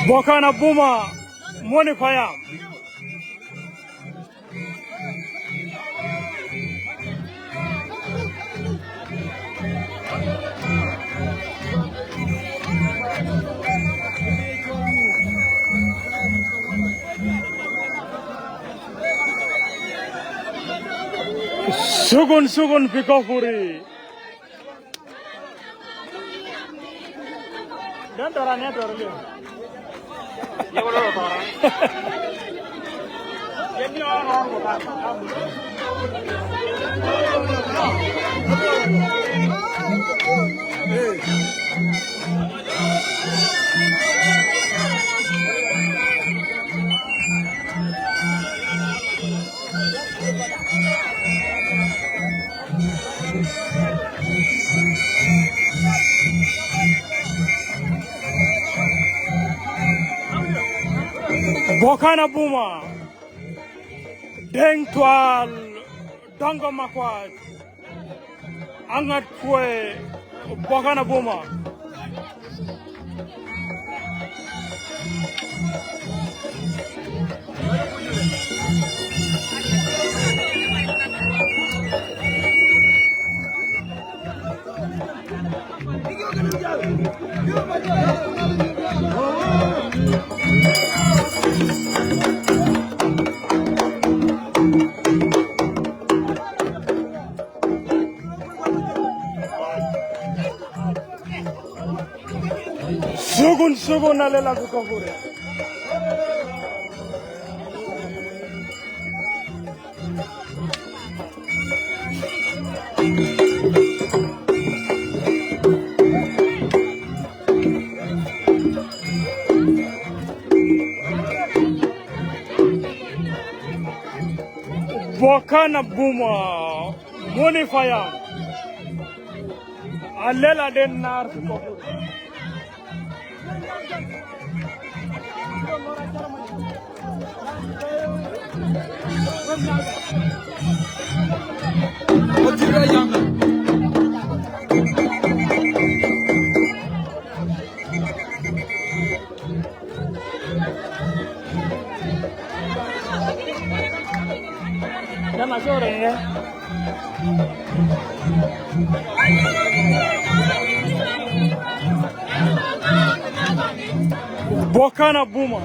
Bokana Buma Money Payam. Sugun Pikofuri. Dan darahnya dorong. Ya boleh dorong. Jadi orang Bokana Buma Deng Tual Dongo Makwaj Angat Kwe Bokana Buma Sugun alela kukofure. Bokana Buma Money Payam. Alela den nar kukofure. Dah masuk orang ya. Bokana Buma.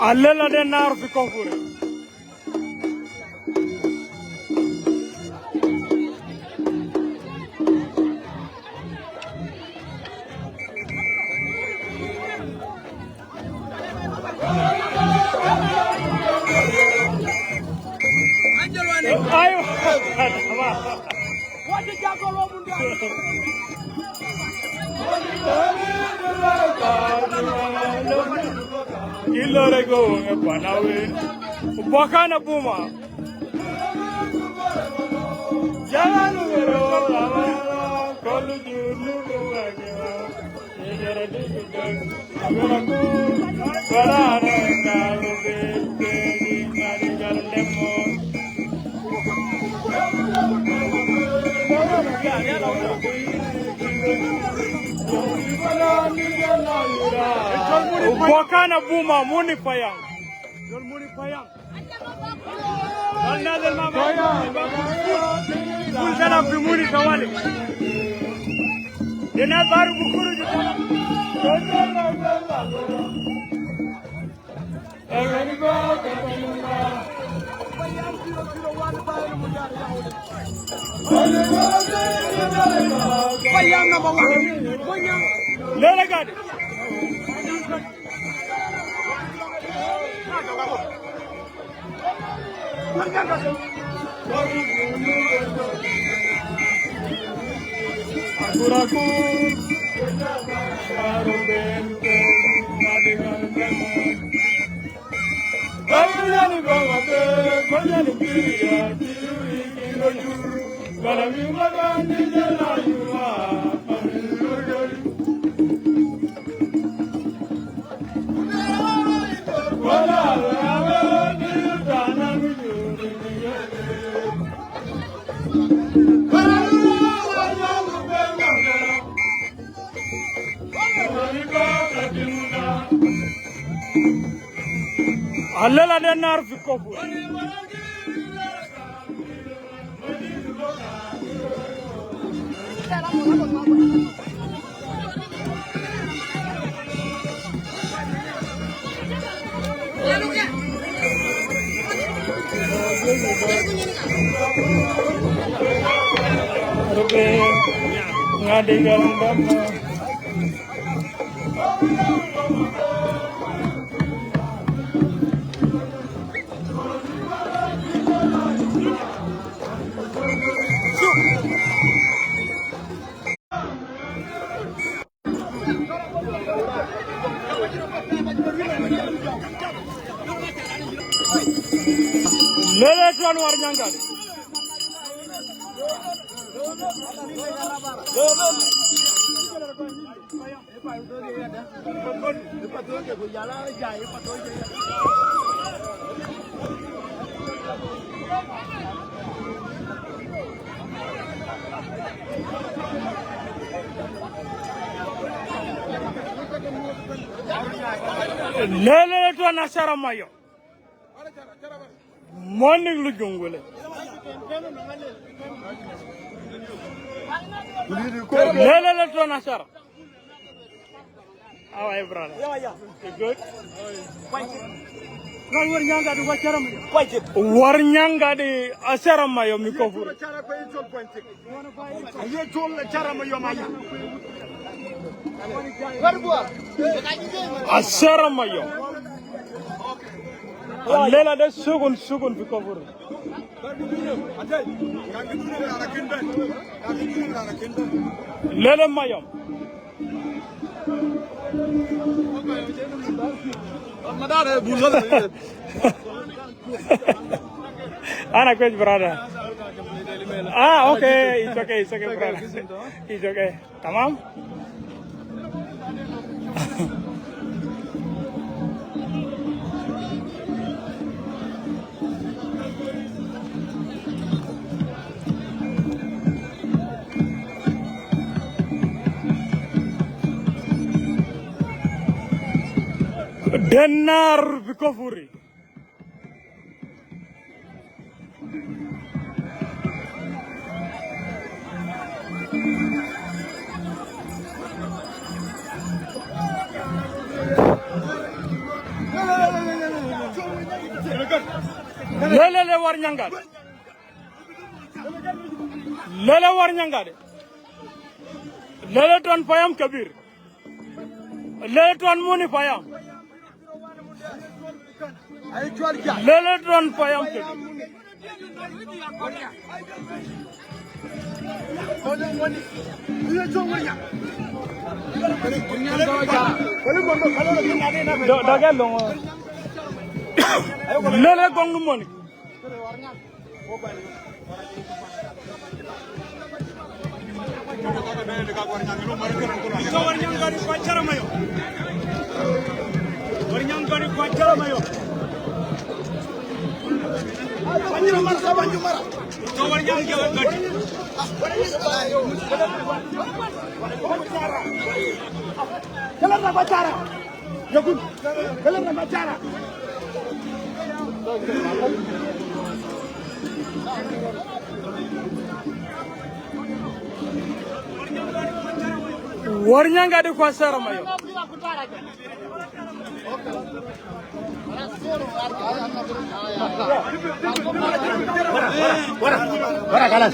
Alela den nar kukofure. Ayo. Wajib jago lo bunda. Ilorego panawe Bokana Buma Jalan wero kolu julu bagewa yere digan agaraku parara nalu bete mari garndemo Bokana Buma Money Payam. Jol Money Payam. Alna del mama. Bulkana fi Money Tawali. Dena baru bukuru juta. Payam na bawa. Lele gadi. Aguraku. Kayani baba be, kayani kiriya, kiri kiroju. Balami magani jala yuwa, amirojori. Wala rawe nirutana nujuri niyere. Balami wala lube mwana. Balami baba kimuna. Allela de nar fi kofu. Rupe ngadi garam. Lele tuan warnyangga. Lele tuan asara mayo. Morning lu jongole. Lele tuan asara. How are you, brother? Yeah. You good? Kan warnyanga di wacara mayo. Warnyanga di asara mayo mikofur. Ayo jol cara mayo maya. Asara mayo. Lela de sugun mikofur. Lele mayo. Ana kwej brother. Okay, it's okay brother. It's okay. Tamam? Denar bikofuri. Lele warnyanga. Lele warnyanga de. Lele tuan payam kabir. Lele tuan muni payam. Lele tuan payam kabir. Dagal longo. Lele gongu moni. Warnyanga di kwasara mayo. Wara kalas.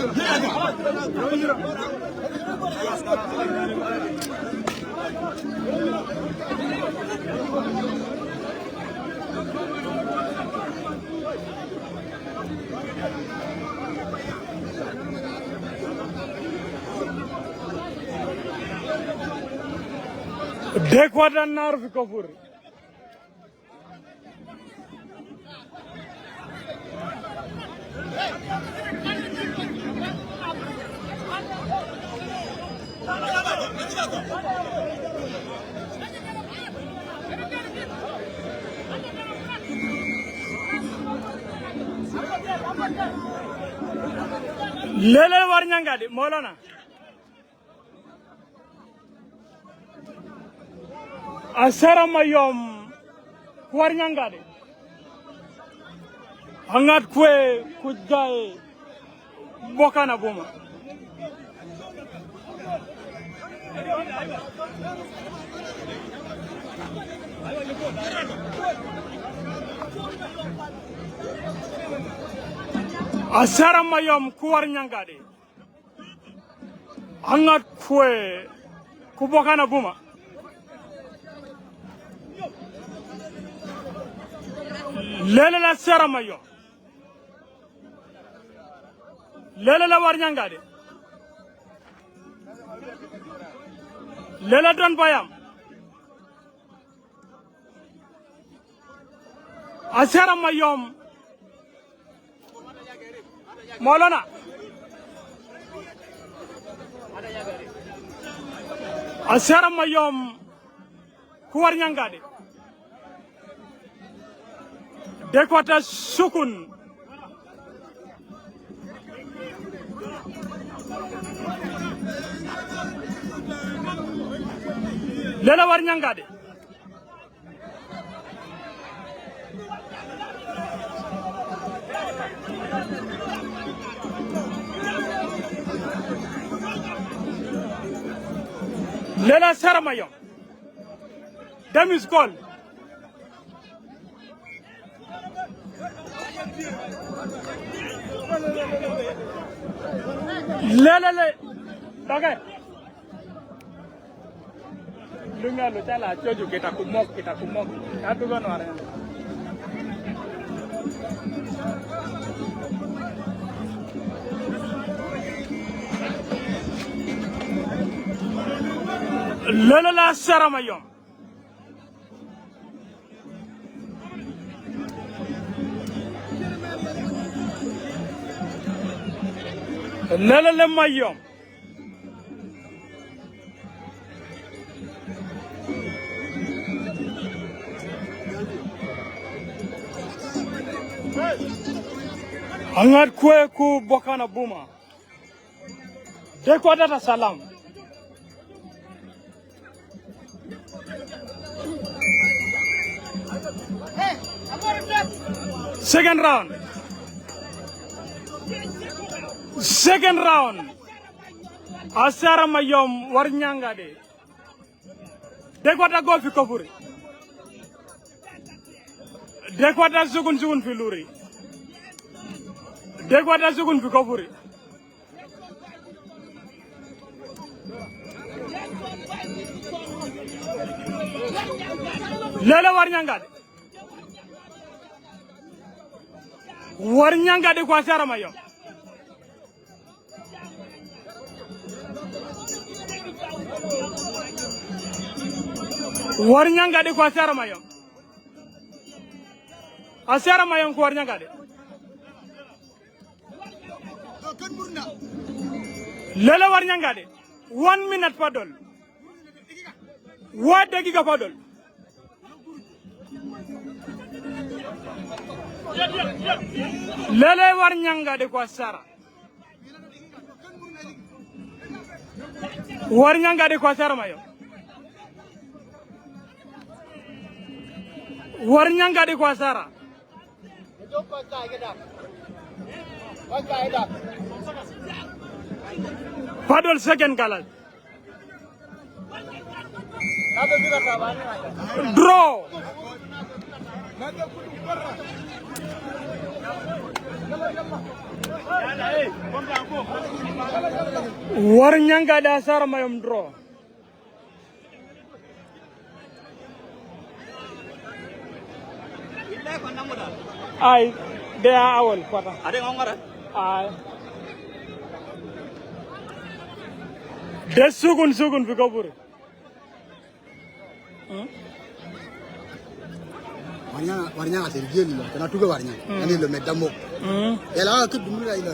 Dekwata nar fi kofur. Lele warnyanga di Maulana. Asara mayom warnyanga di. Hangat kue kujai bokana buma. Asara mayom kuar nyangade. Hangat kue kubokana buma. Lele la asara mayom. Lele la war nyangade. Lele don bayam. Asara mayom. Maulana. Asara mayom kuar nyangade. Dekwata sukun. Lela war nyangade. Lela saramayo. Demis gol. Lela Dagai. Lunga lu cala jojo kita kumok. Atu kan warna. Lela la saramayo. Lela le mayo. Hangat kue ku bokana buma. Dekwata ta salam. Second round. Asara mayom warnyanga de. Dekwata go fi kofuri. Dekwata sugun fi luri. Dekwata sugun fi kofuri. Lele warnyanga de. Warnyanga de kwa asara mayom. Warnyanga de kwa asara mayom. Asara mayom kwa warnyanga de. Lele warnyanga de. 1 minute padol. 1 dakiqa padol. Lele warnyanga de kwa asara. Warnyanga de kwa asara mayom. Warnyanga de kwa asara. Padol second kalas. Draw. Warnyanga da asara mayom draw. Ay, they are awal quarter. Ada ngongara? Ay. Des sugun fi kabur. warnya ate geli lo kana tuga warnya ani lo medamo ela ke dumura ilo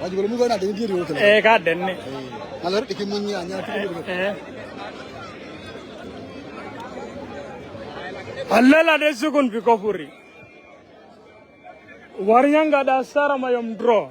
waji bolo mu gona de diri woto ka denne alors de ke munni anya tuga Allela de sukun bi kofuri warnya ngada sara mayom draw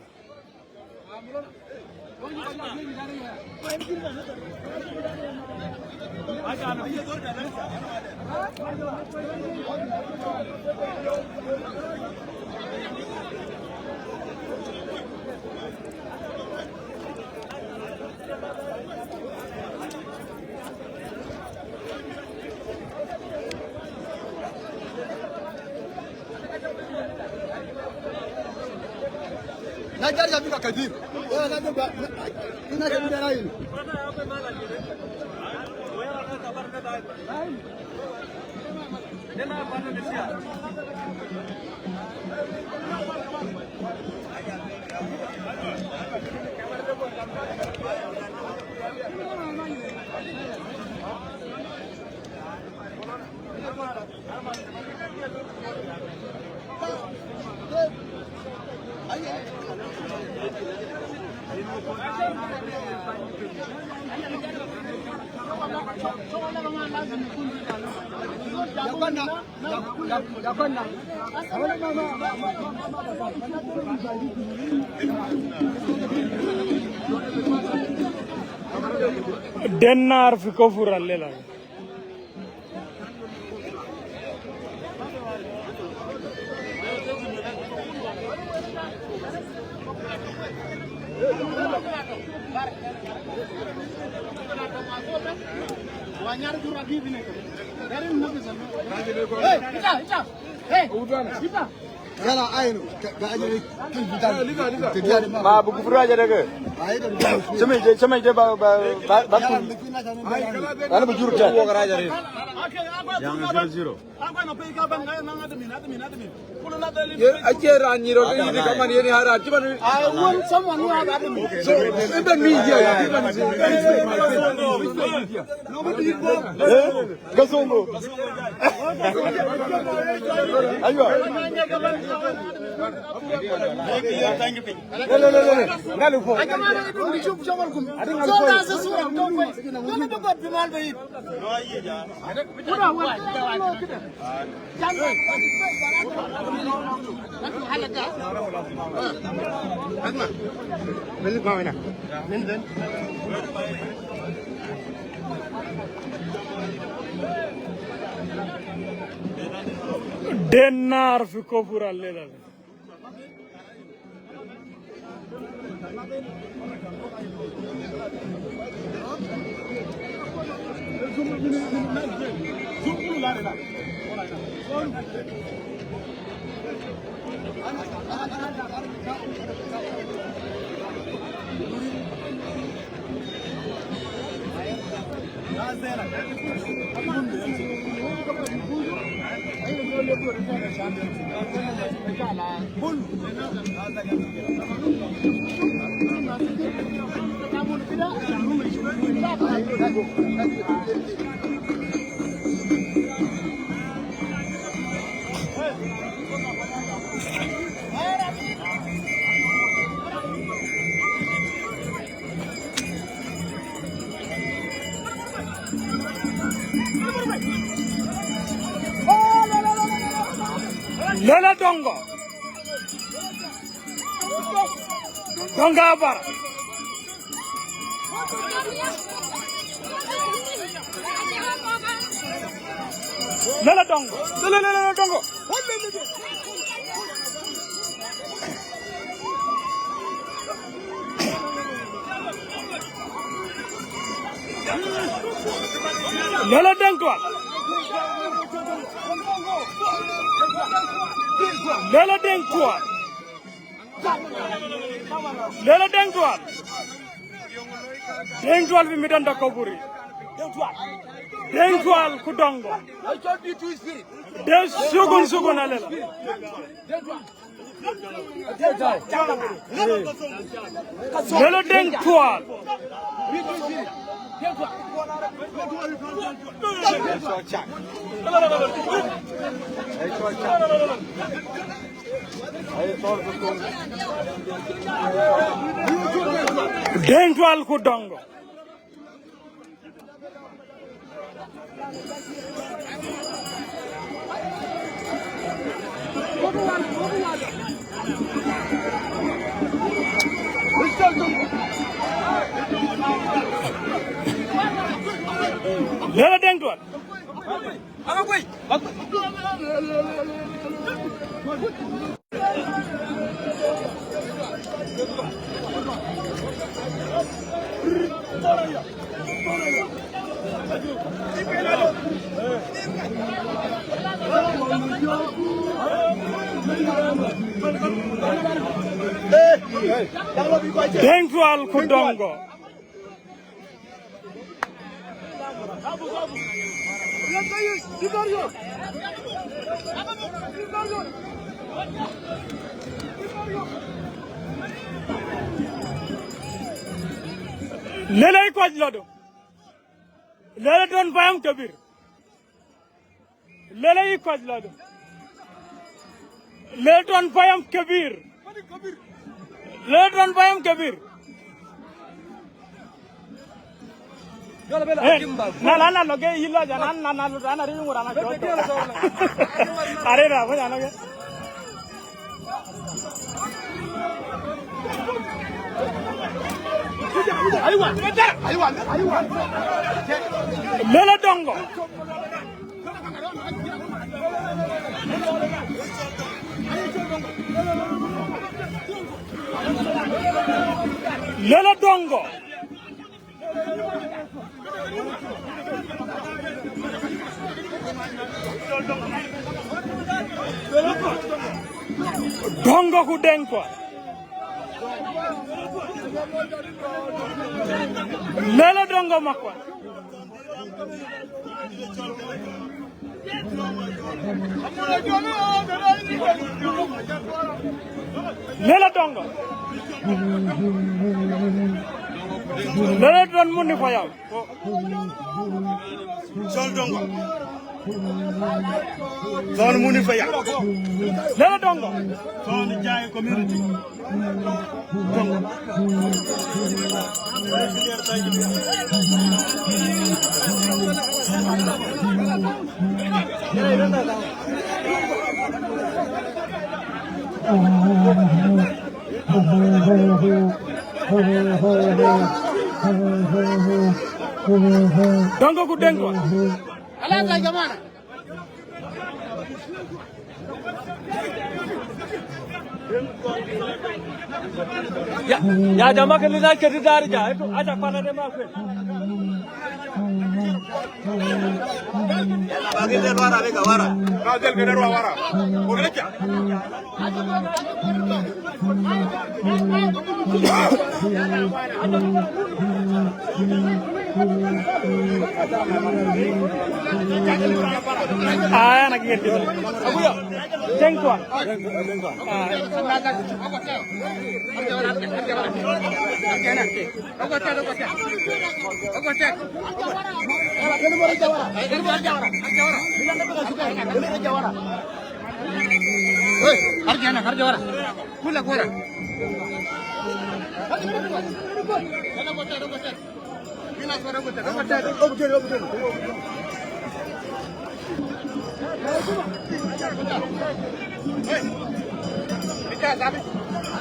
na jari ya bika kadir na do ba ina ke bidara yin Dennar fi kofur allela yala ayno ga ajere kin bidan ba bu kufur aja daga semai je ba ana bu jurta ko gara jare yang 0 aje raniro ni kaman yeni hara tiban I want someone who has so even media even gasongo ayo ngalu fo Dennar fi kofur allela Lela dongo donga bar lela dongo lela dongo lela dongo Lela Dengtual. Lela Dengtual. Dengtual bi midanda koburi. Dengtual kudongo. De sugun alela. Lela Dengtual. Dentwal ku dongo. Lela Dentwal. Dentwal ku dongo. Lelay ko lado. Lele don bayam kabir. Lelay ko lado. Lele don bayam kabir. Lele don bayam kabir. Na loge hilo jana na ri ngurana ko. Are ra ho jana ge. Lela dongo. Lela dongo. Dongo ku denko. Lela dongo makwa. Lela dongo. Lela don muni fayam. Sol dongo. Sol muni fayam. Lela dongo. Sol jaay community. Dongo ku dengo. Ala ka jamana. Ya jama ke lidar ke lidar ja itu aja pana de ma fe. Bagi de wara be gawara. Ka del be derwa wara. Ko le kya. Ah nak ngerti. Aku ya. Dengkuan.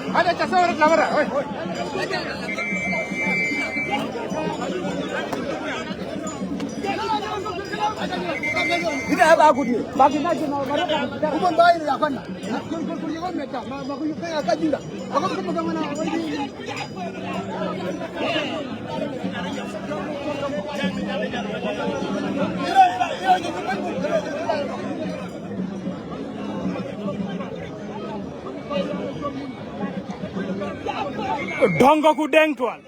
Ada casa orang kamera. Tidak ada aku dia. Bagi naji mau mereka. Bukan bayar ya kan. Kau juga mereka. Aku juga agak juga. Aku ketemu dengan mana? Dongo ku dengtuan.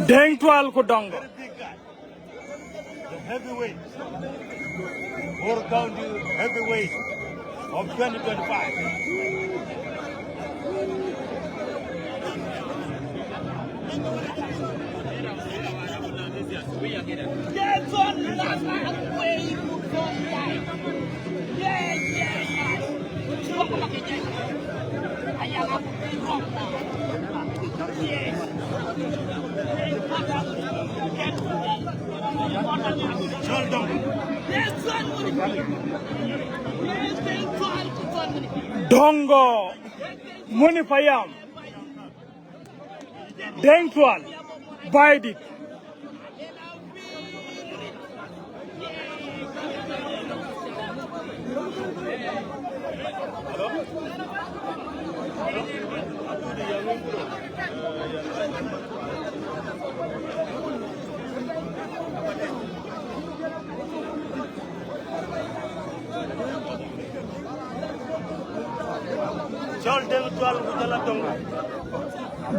Deng Twal ku Dongo. The heavyweight, Bor County heavyweight of 2025. Dongo Muni Payam. Deng Twal bite it.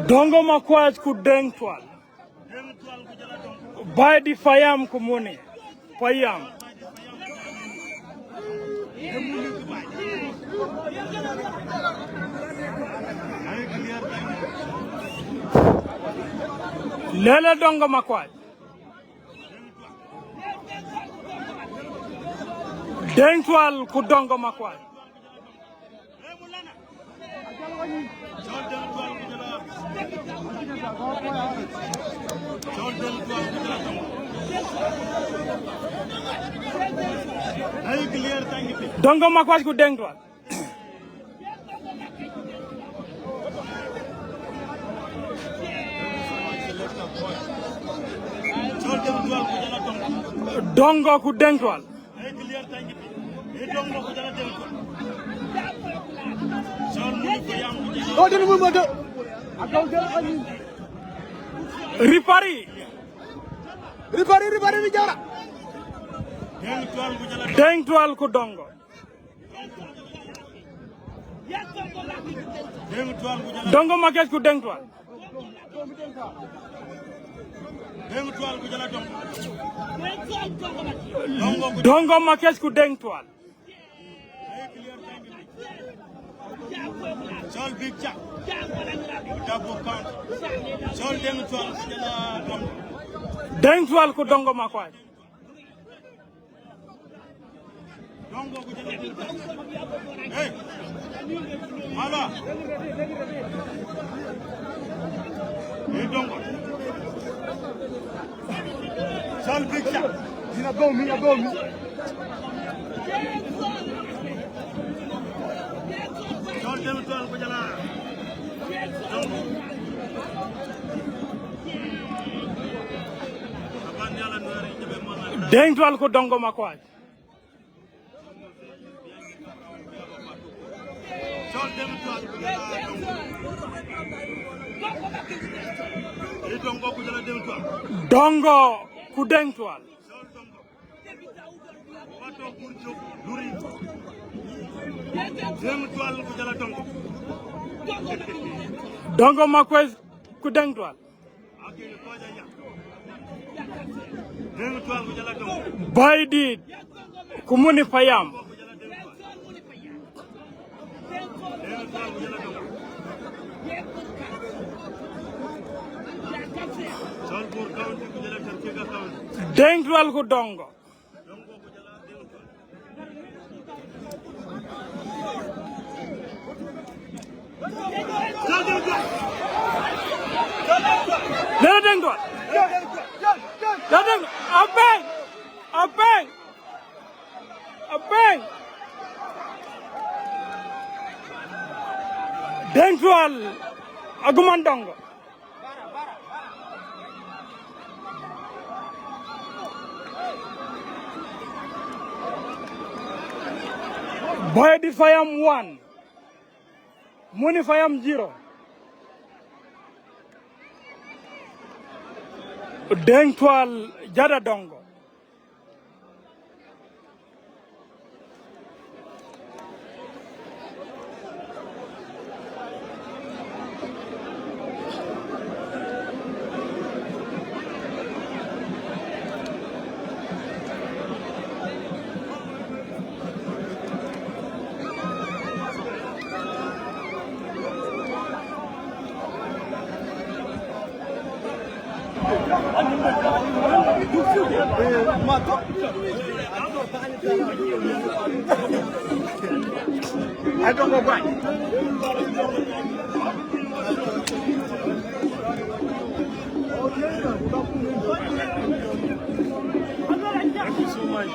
Dongo Makwaj ku Deng Twal. By the Fayam Kumuni. Payam. Lele Dongo Makwaj. Deng Twal ku Dongo Makwaj. Dongo Makwaj ku Deng Twal. Dongo ku Deng Twal. Ripari ni jara. Deng Twal ku Dongo. Dongo Makwaj ku Deng Twal. Dongo Makwaj ku Deng Twal. Sol Big Jack, double count. Sol Deng Twal Deng Twal ku Dongo Makwaj. Dongo ku hey, Mala. Hey, Dongo. Sol Big Jack. Mina gomi. Sol Deng Twal ku jala. Dongo. Deng Twal ku Dongo Makwaj. Sol Deng Twal ku jala Dongo. Hey, Dongo ku jala Deng Twal. Dongo ku Deng Twal. Sol Dongo. Wato Kurjo Luri. Deng Twal ku jala Dongo. Dongo Makwaj ku Deng Twal. Akil ko jaya. Deng Twal ku jala Dongo. Bite it. Kumuni Payam. Sol Bor County ku jala Terkega County. Deng Twal ku Dongo. Dongo ku jala Deng Twal. Sol Deng Twal. Lele Deng Twal. Lele Deng. Abeng. Deng Twal aguman Dongo. Boy di Fayam 1. Muni Fayam 0. Deng Twal Jada Dongo. I don't go back. Thank you so much.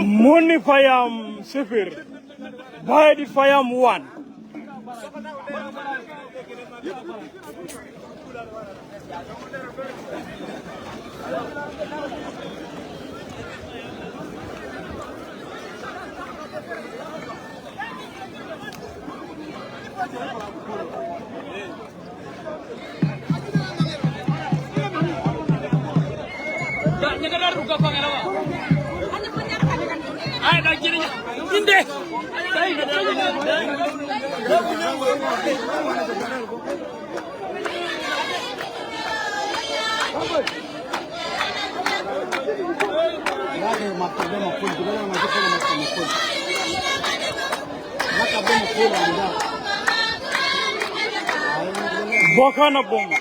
Money Fayam Sifir, by the Fayam 1. Bokana bomba.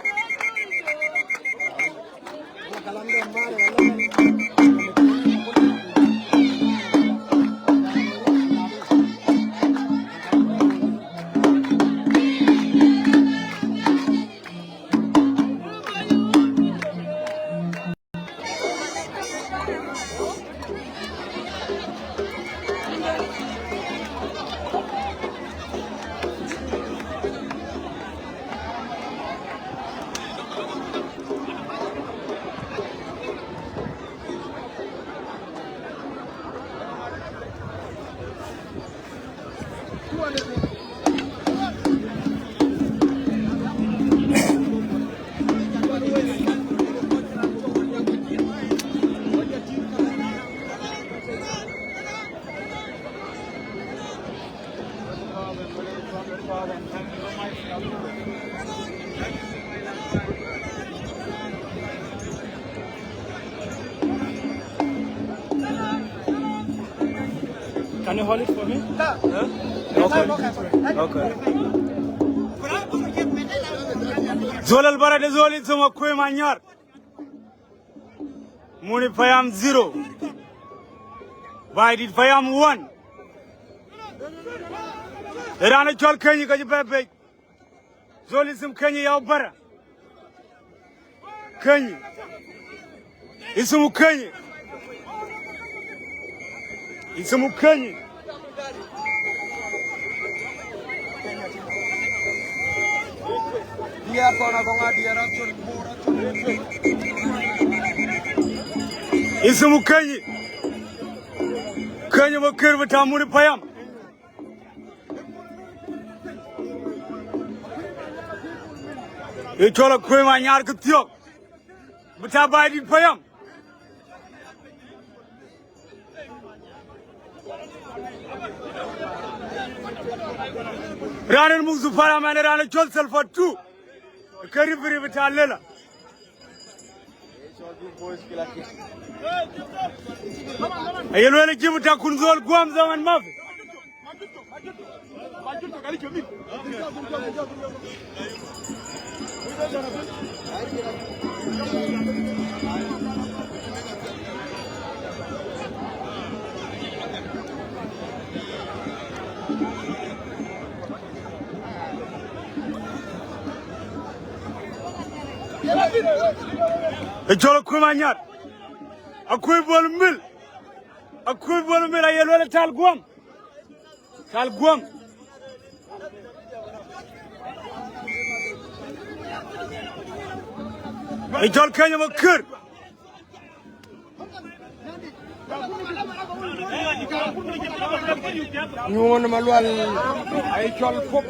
Can you hold it for me? Huh? Okay. Zolal Barade Zoli Zuma Kwe Manyar Muni Fayam 0. Why did Fayam 1? Rana Chol Kenya Kajipepe Zoli Sim Kenya Yaubara Kenya Isumu Kenya Isumu Kenya Isumu Kenya Kenya Wakir Vatamuri Payam Ichola Kwema Nyar Kutiok Butabadi Payam Rana Muzufara Man Rana Chol Selfa 2 Karibiri Vitalela Ayelwele Jibuta Kunzol Guamza and Mavi Ejolo Kumanyat Akwe Bol Mil akuy bolu mira yelo tal guam ay jol kanya ma kër ñu won ma lual ay col fop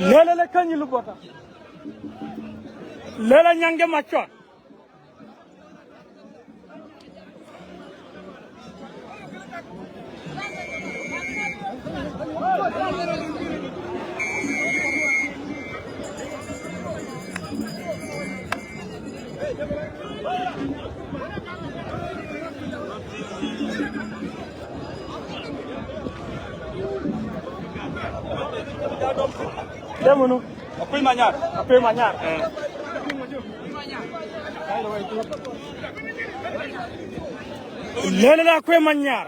lele le kanyi lu bota lele nyange machon Demono apoy manyar lele la koy manyar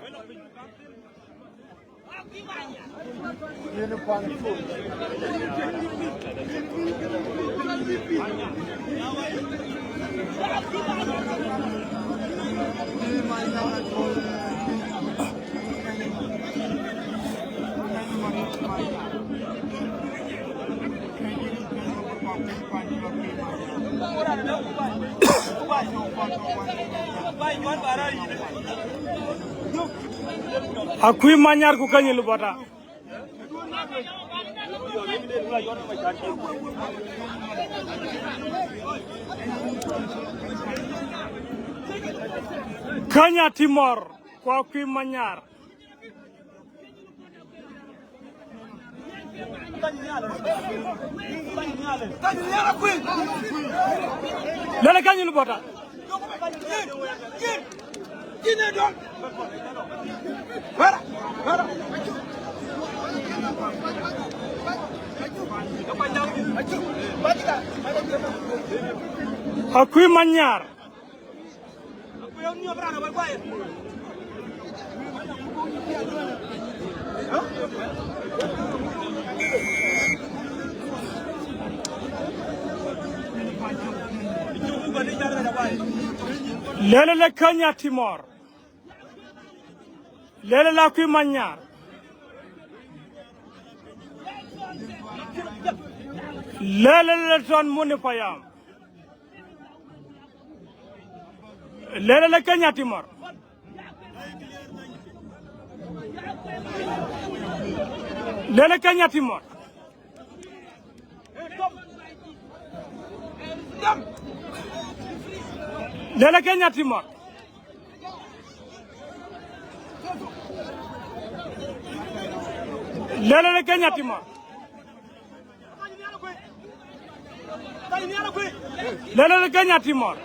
akuy manyar ku kanyi lu bota kanya timor ko akuy manyar lele kanyi lu bota akuy manyar lele le kanya timor lele la kuy manyar lele le ton moni payam lele le kanya timor lele kanya timor lele kanya timor lele le kanya timor lele le kanya timor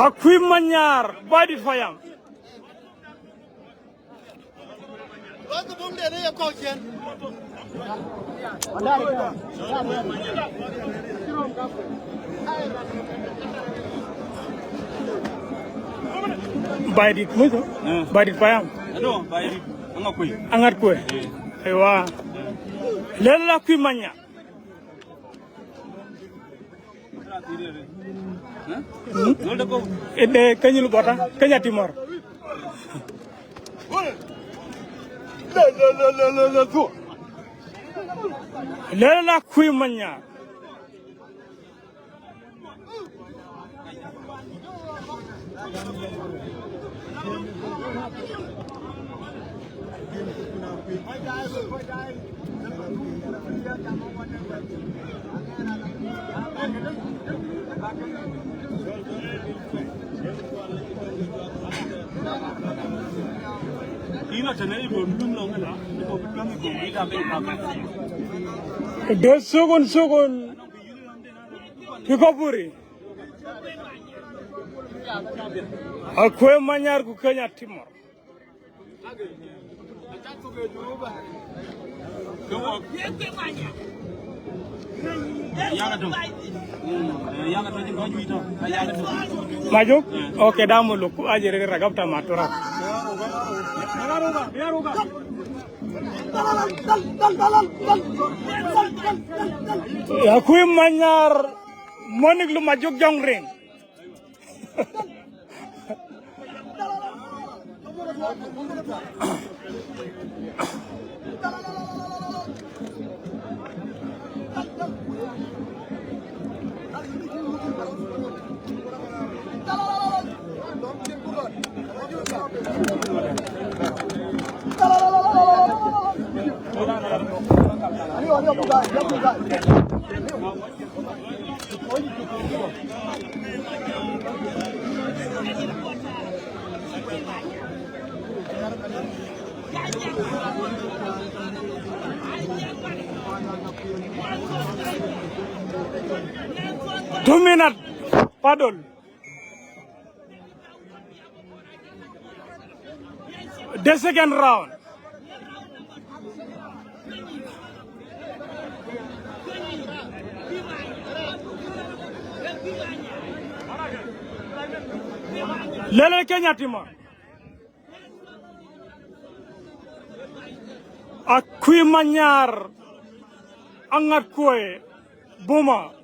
akuy manyar badi fayam Baidit muzo, baidit payam. No, baidit, angat kue. Ewa, lela kui manya. Ede kanyulu bota, kanya timor. Lela kui manya. 2 seconds. Pikopuri. Akwe manyar ku Kenya Timor. Majuk? Oke, damu lu aja ragap ta matura. Ya kuy manyar monik lu majuk jong ring. Dominant paddle. The second round. Lele Kenya Timor. Akui manyar angat kue Buma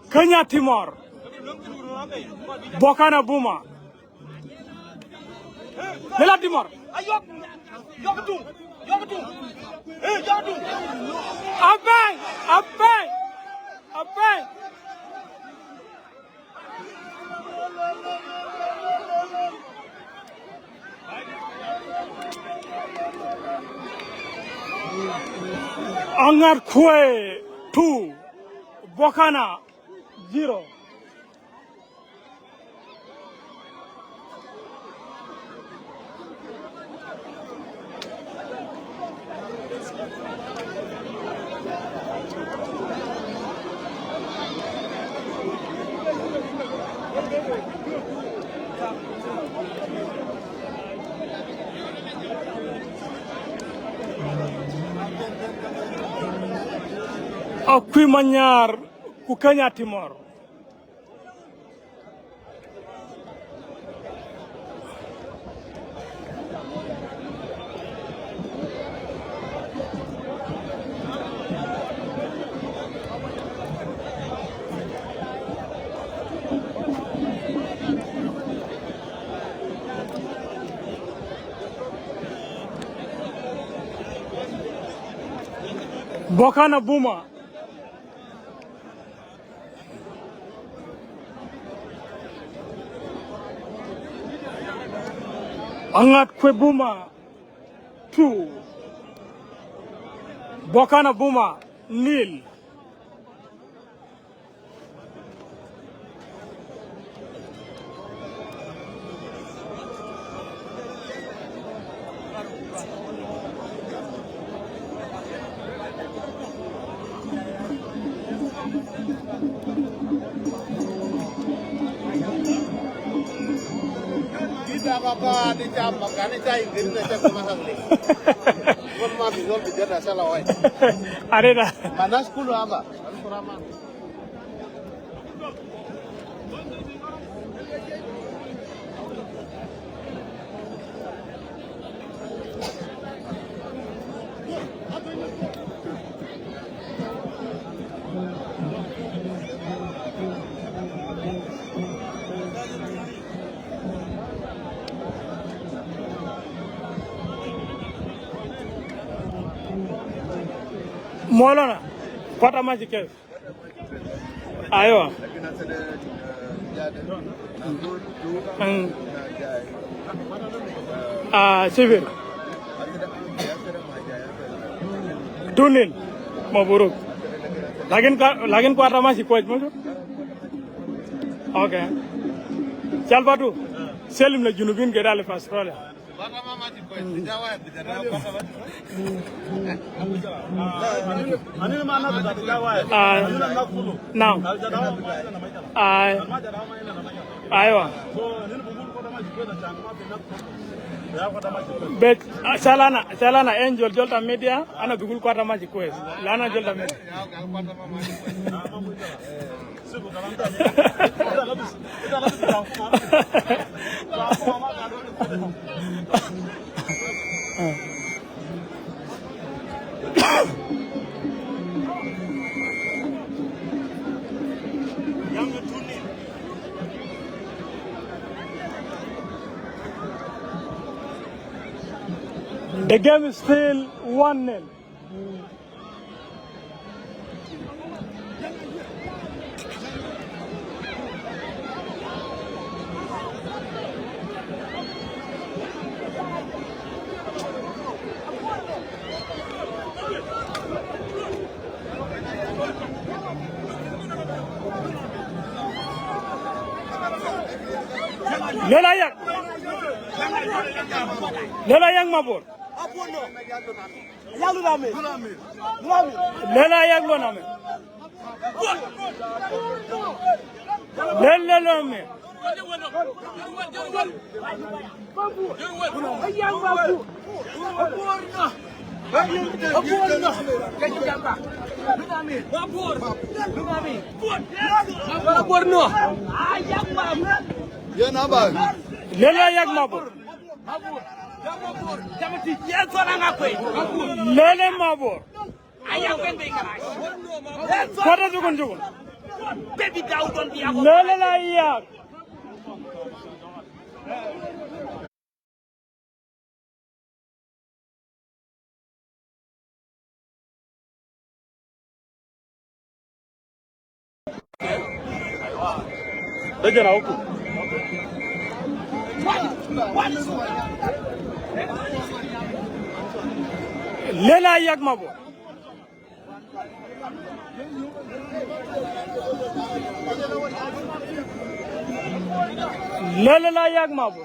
Kenya Timor Bokana Buma Lela Timor Abang Angar Kwe 2 Bokana 0. Akui manyar ku Kenya Timor. Bokana Buma Angat Kwe Buma 2 Bokana Buma 0. Apa di jam makan itu ingin kita kemana lagi? Kau mau bilang bicara salah oi. Ada dah. Mana sekolah apa? Sekolah mana? Molana, kota masih ke? Ayo. Sivir. Tunil, mau buruk. Lagin kota masih kuat musuh. Oke. Jalbatu, Selim le Junubin ke dalam Australia. Naam. Aywa. Bet salana Angel Jolta Media ana dugul kwata maji kwes. Lana Jolta Media. The game is still 1-0. Lela yang mabur. Lela yang lo name. Lela lo me. Lela yang mabur. Lele mabur. Kota jugun. Lele la yak. Dajana uku. Lela yak mabo. Lela yak mabo.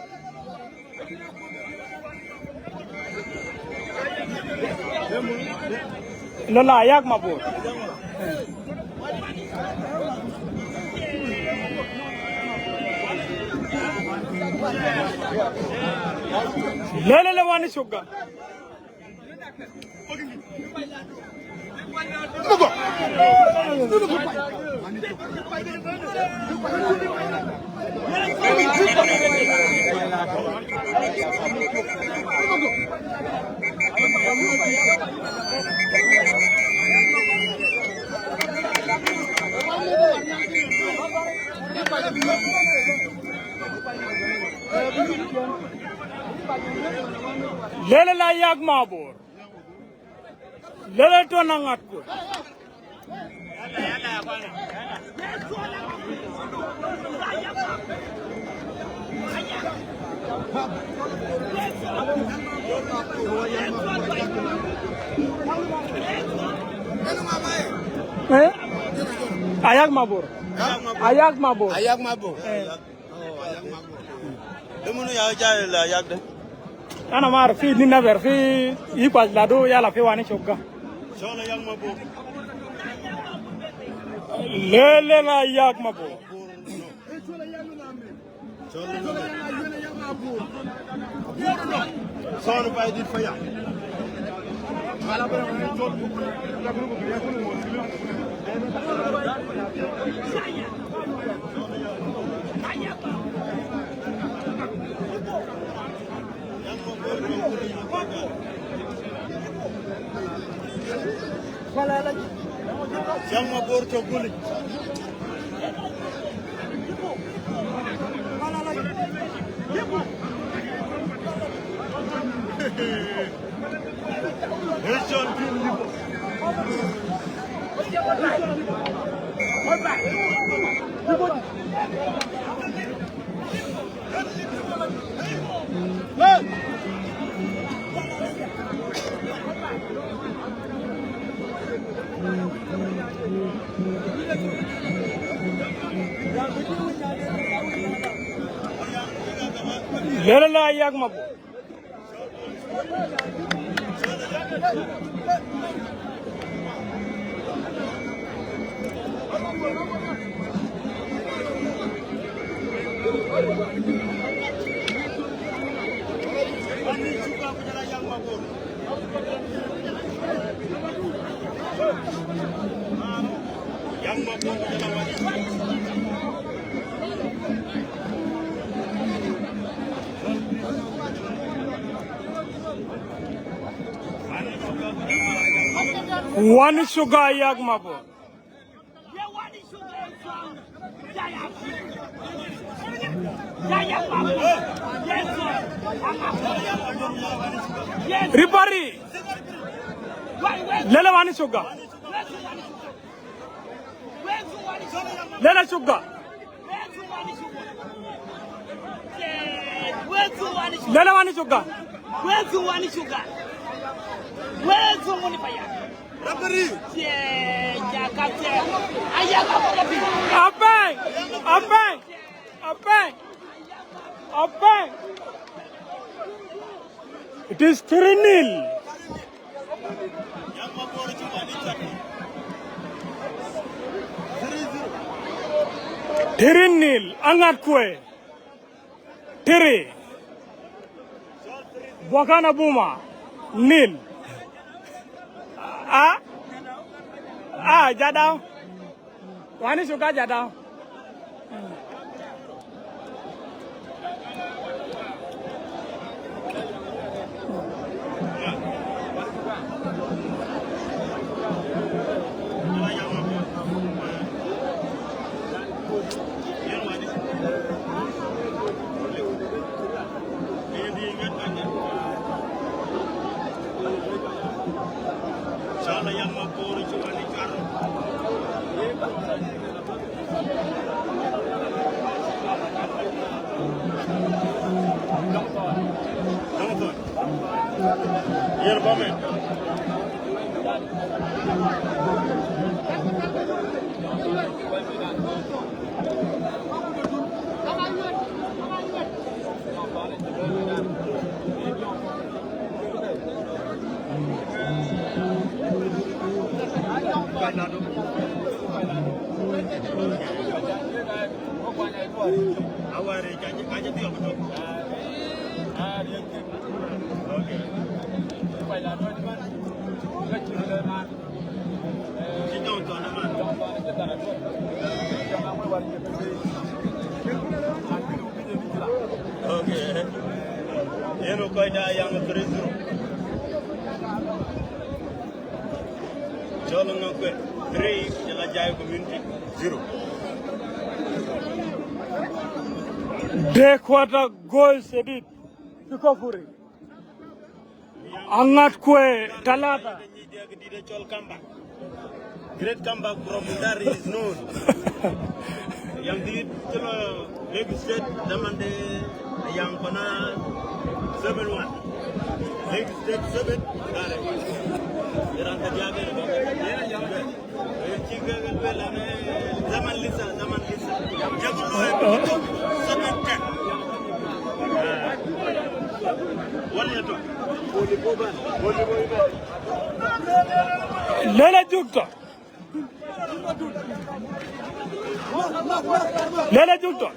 Lela yak mabo. Lela wani suga. Lele la yak mabur. Lele to nangat ko. Ayak mabur. Ayak mabur. Ayak mabur. Demunu ya jare la yak de. Ana mar fi dinna ber fi ikwas lado yala fi wani chogga. Sola yak mabur. Lele la yak mabur. Sonu pay dit fa yak. Siamo porto guli. Lele la yak mabo. One sugar yak mabo. Ripari. Lela one sugar. Lela sugar. Lela one sugar. Where's the one sugar? Where's the money for you? It is 3-0. Angat kue. Tiri. Wakana Buma. Nil. Jadao. Wani suka jadao. They quarter goals edit. Pikofuri. Angat kue talata. Great comeback from Mundari is known. Yang di Lagos State demande yang kena 7-1. Lagos State 7 Mundari. Yang terjaga ni Chiga bela ne zaman lisa. Jago loe 7-10. Wala to. Lela Jukta. Lela Jukta.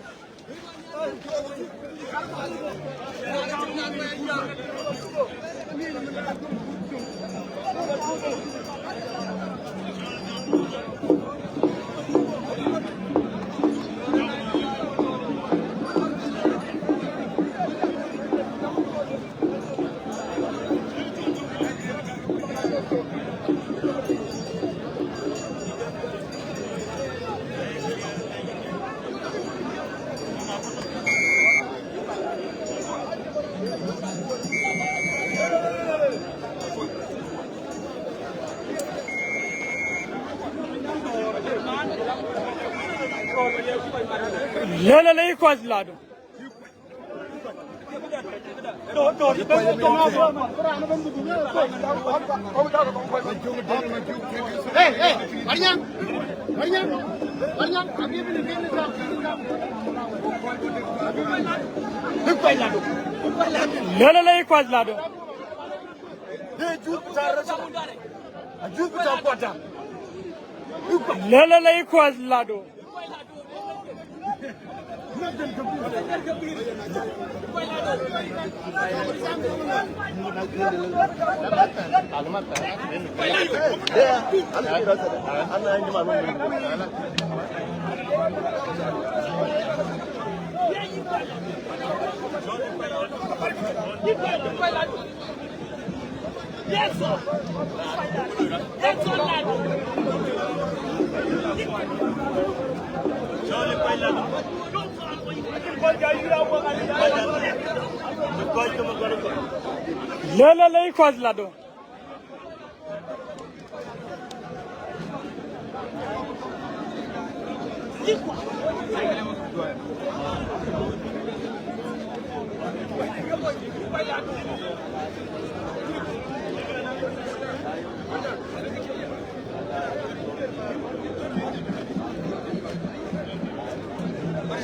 Lela le equals lado. Lela le equals lado. Lele le iko lado. Yes, sir. Yes, sir. Lele le iko lado.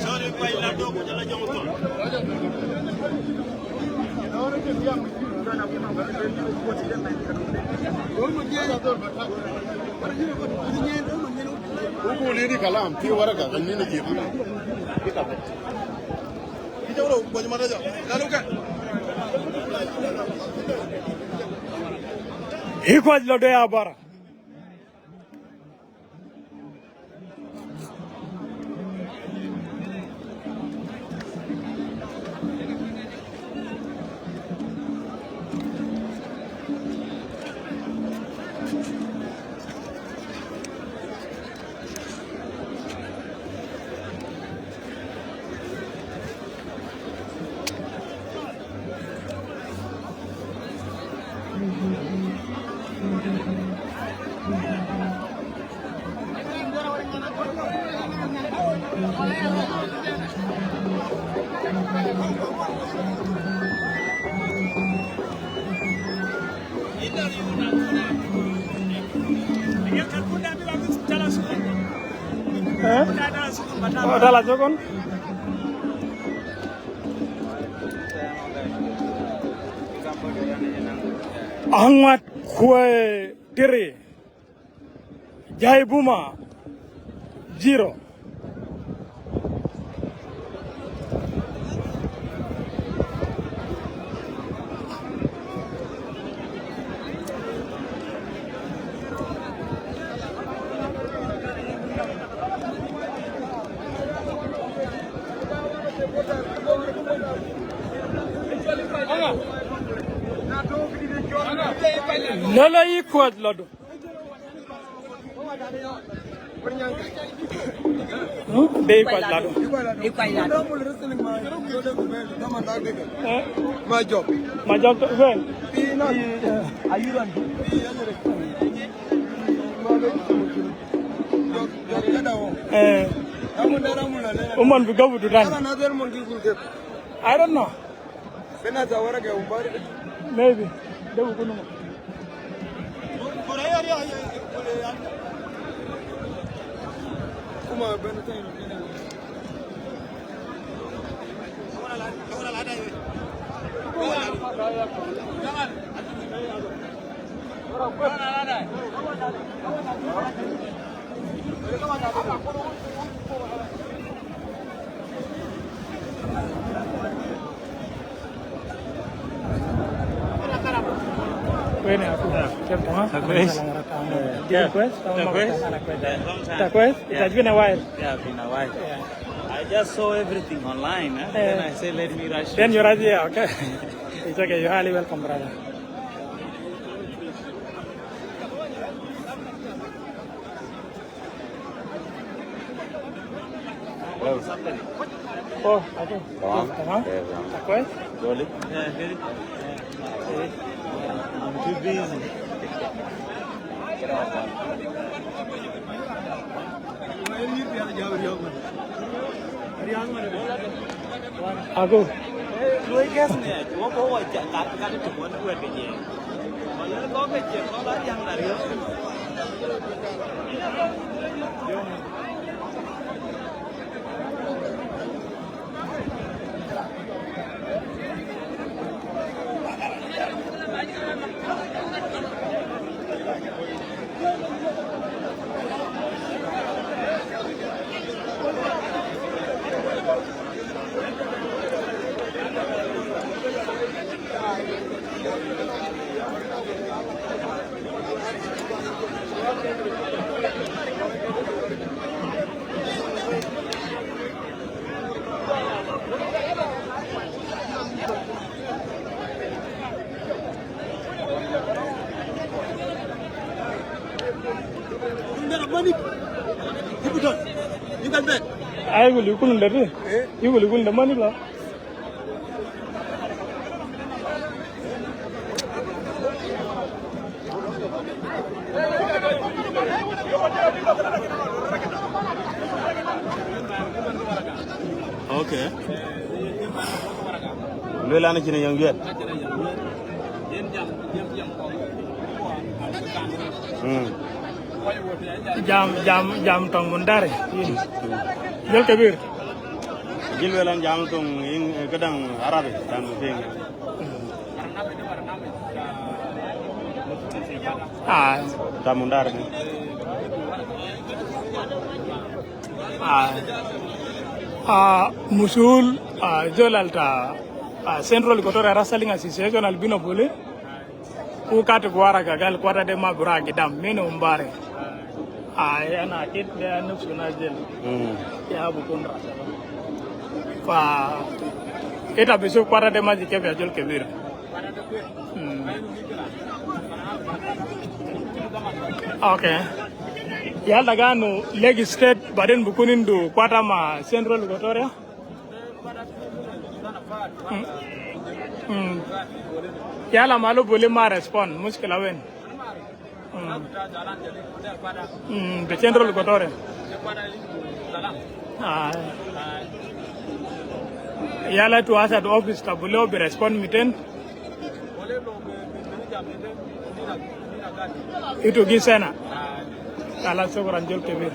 Sorry, bailando ko jala jongo to. Huku lini kalam ti waraka kan ni ke kita ba kita ro ko jama da lalu ka Iko lado ya bara. Dala jogon. Ahmad Kwe Diri Jaibuma 0. Lala equal lado. They equal lado. My job. My job well. Are you done? Woman will go to run. Another monkey will get. I don't know. Maybe. They will go no more. Bueno, it has been a while. Yeah, been a while. Yeah. I just saw everything online. Then I said, let me rush. Then you're right here, okay? It's okay, you're highly welcome, brother. Oh, okay. Takwe? Yeah, very. I'm too busy. Aku. Nuôi ghét nè, chú có gọi chạy tạt cái chỗ muốn quên cái gì. Mà nó có cái chuyện có lá răng là được. I will you couldn't let it. You will win the money law. Okay. Lelana ci yang yet. Jam tong mundare. Jol kabir. Jil welan jam tong in kadang Arabi dan thing. Tamundar ni. Musul Jolalta Central Equatorial Wrestling Association Albino Bule who cut Guaraga Gal Quata de Mabragi Dam Mino Umbare. I am a kid there, no sooner than Yabukundra. It will be so Quata de Magic Jol Kabir. Okay. Yalagano legislate Baden Bukunindu Quatama Central Equatoria. Yala Malu Bulima respond, Muskilawen. The Central Equatoria. Yala to us at office Tabulo be respond meeting. It will give Sena. Kala Sogoran Jol Kabir.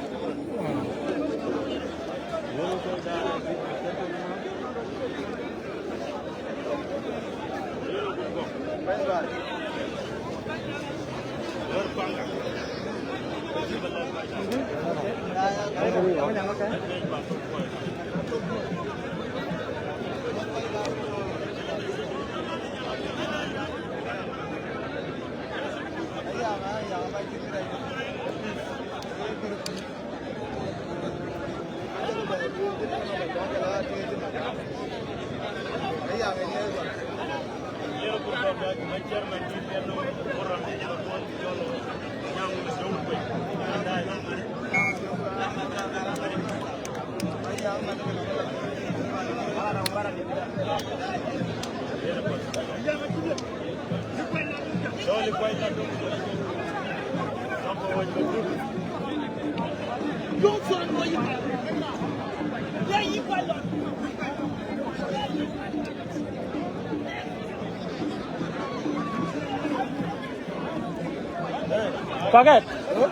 Paket,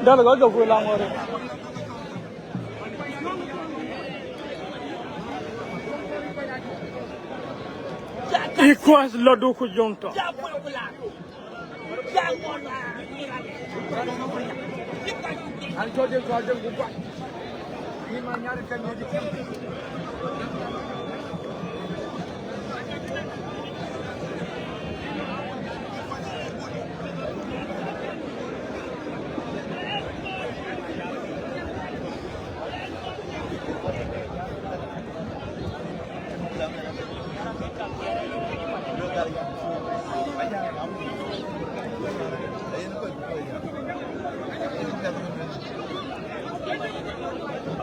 dah lagu jauh pulang orang. Ikuas lodu kujongto.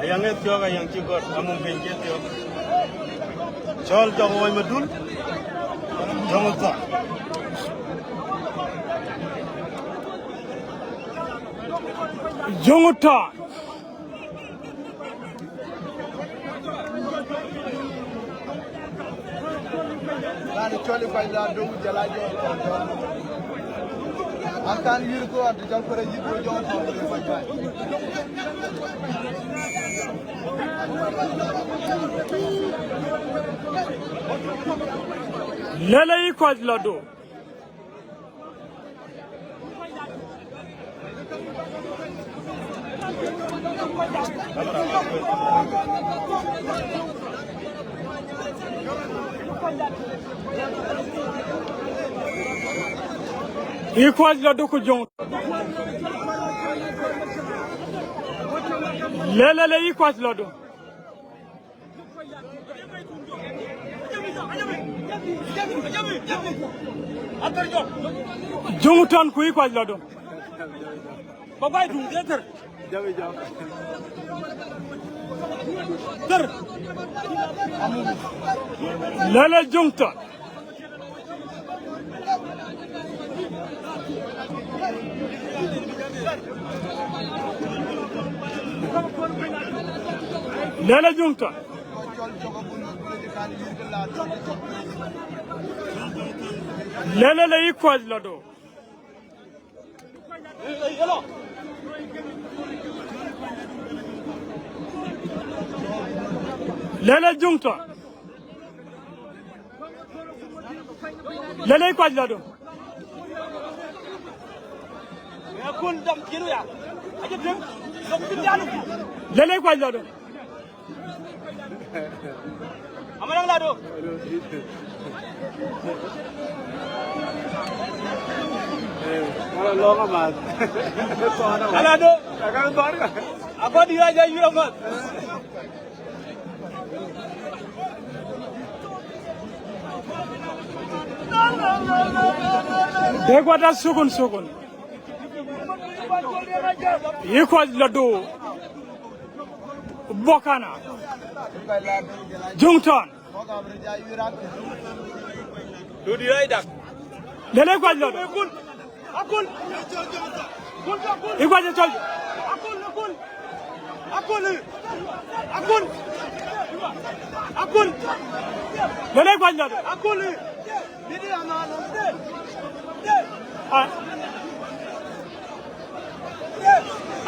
Yang itu juga yang cikot, amun benjit yo. Jol jago way madul, jangan tak. Jangan tak. Nani choli kwa ila dogu jalaje akan yurko adu jam kore jidro jom family fajai Lele ikwaj lado. Ikwaj lado kujong. Lele ikwaj lado. Jongutan ku ikwaj lado. Babay dung deter. Lele Jungton. Lele Jungton. Lele le equal lado. Lele Jungton. Lele equal lado. Lele equal lado. Amanang lado. Kalau long amat. Lado. Akan tor ka. Apa dia aja yuramat. Degwada sugun. Equal lado. Bokana. Jungton. Dudi raidak. Lele equal lado. Akul. Equal chol. Akul. Lele equal lado. Akul. Didi amana.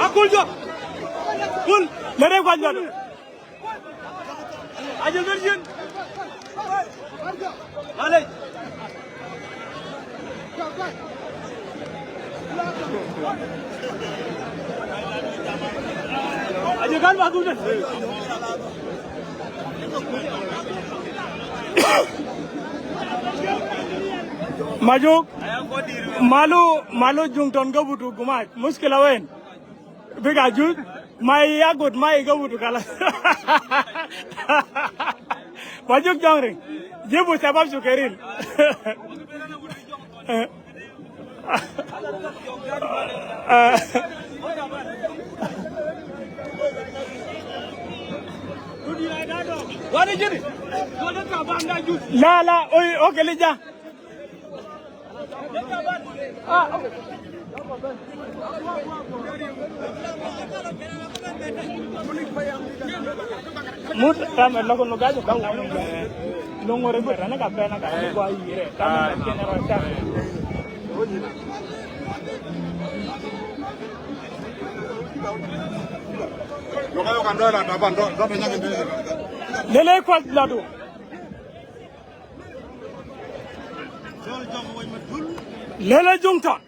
Akul jo. Kul. Lele equal lado. Ajal version. Alay. Ajal kan bagus deh. Majuk malu Jungton go butu gumat muskila wen biga jut mai agut mai go butu kala Majuk jangre jebu sabab sukerin Wani jini. Dole ka banda jut. la oi okay lija okay mut tam la ko no gajo ka no ngore berana ka pena ka ko ayire tam general tam Yo kan dola ta ban do nya ngende. lele ko lado Lele Jungton.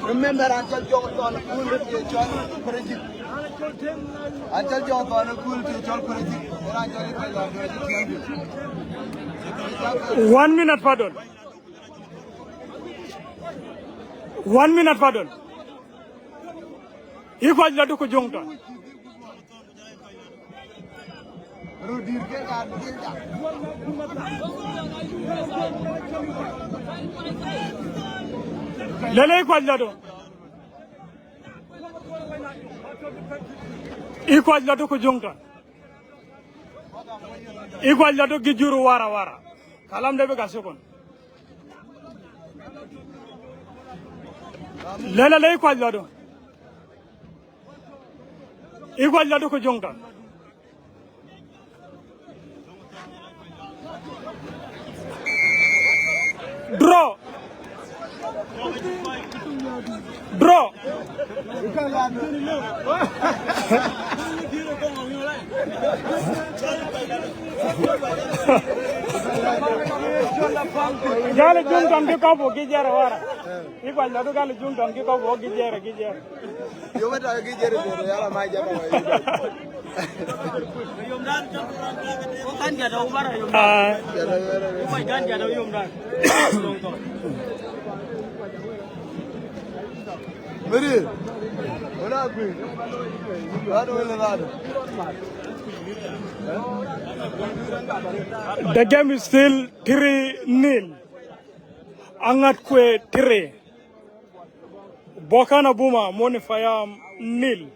Remember Uncle John cool to John Credit. Uncle John cool to John Credit. 1 minute, pardon. 1 minute, pardon. Equal lado ko Jungton. Lele equal lado. Equal lado ko Jungton. Equal lado gijuru wara. Kalam debe ka sokon. Lele equal lado. Equal lado ko Jungton. Draw. Gale Jungton ki ko bo gijere wara. Equal lado gale Jungton ki ko bo gijere. Yo mata gijere yala mai jaba. Kan dia ada ubara yom. Umai kan dia ada yom dah. Meri. Ona aku. Ado elevado. The game is still 3-0. Angat kwe 3. Bokana Buma Moni Fire Nil.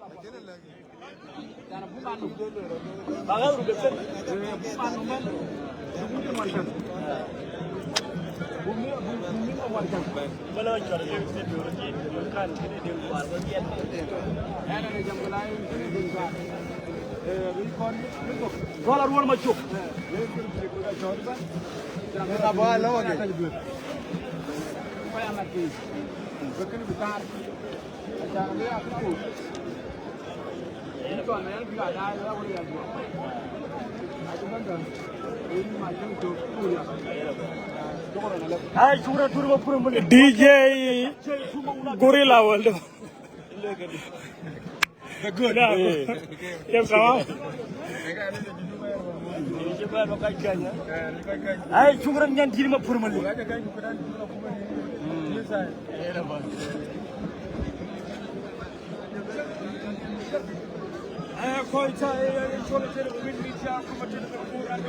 DJ Gorilla World. Good. Yes, ay sugaran ñan dirima pour ma li ay koy ta ay solo tere ko min ci ko ma tere ko rande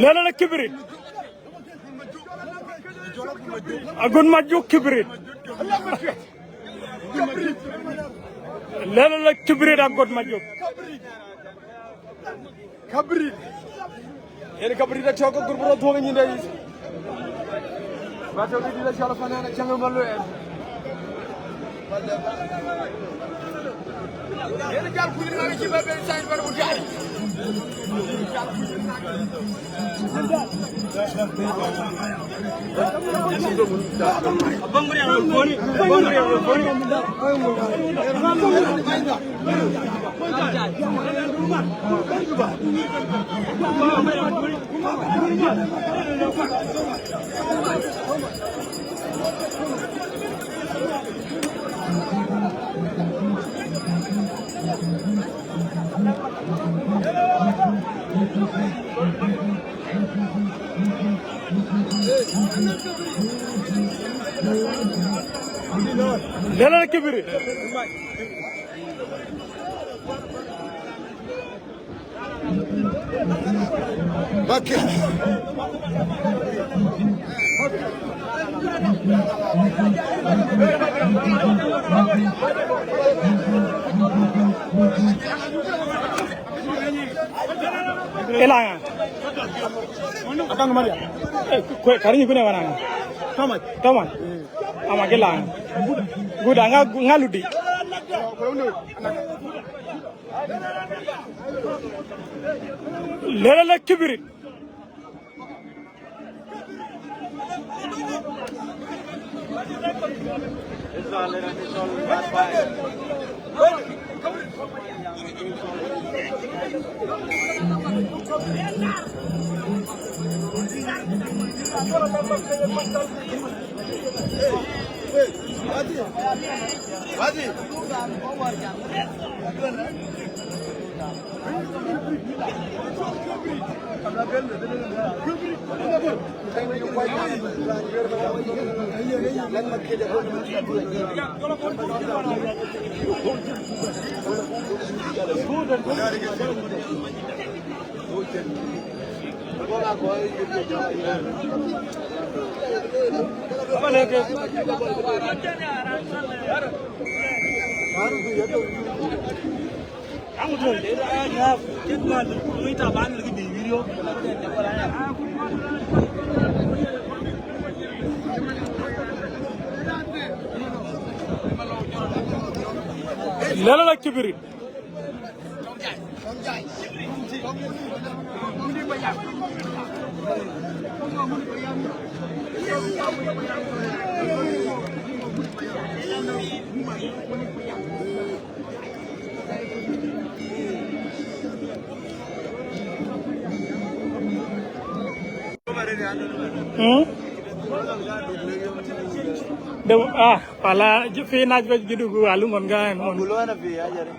لا لا لا كبرت أقول ما جو كبرت لا لا لا كبرت أقول ما جو كبريت يعني كبريت أشوفك كربلاء ثواني نداي ما تقولي دي لا شاء الله فانا جنب مالو يعني قال كل ما يجي ما بين ساين بنا وجاري لا لا كبرت باكي Elang, apa kemarin? Kari punya mana? Tamat, tamat. Ama kelang. Guda ngaludi. Lele kibrit. Kamu tu, dia dah, kita buat, kita ban lagi bibir. Lala la kibiri. Pala fi naaj ba gidu alu mon ga mon Gulwana fi ajare.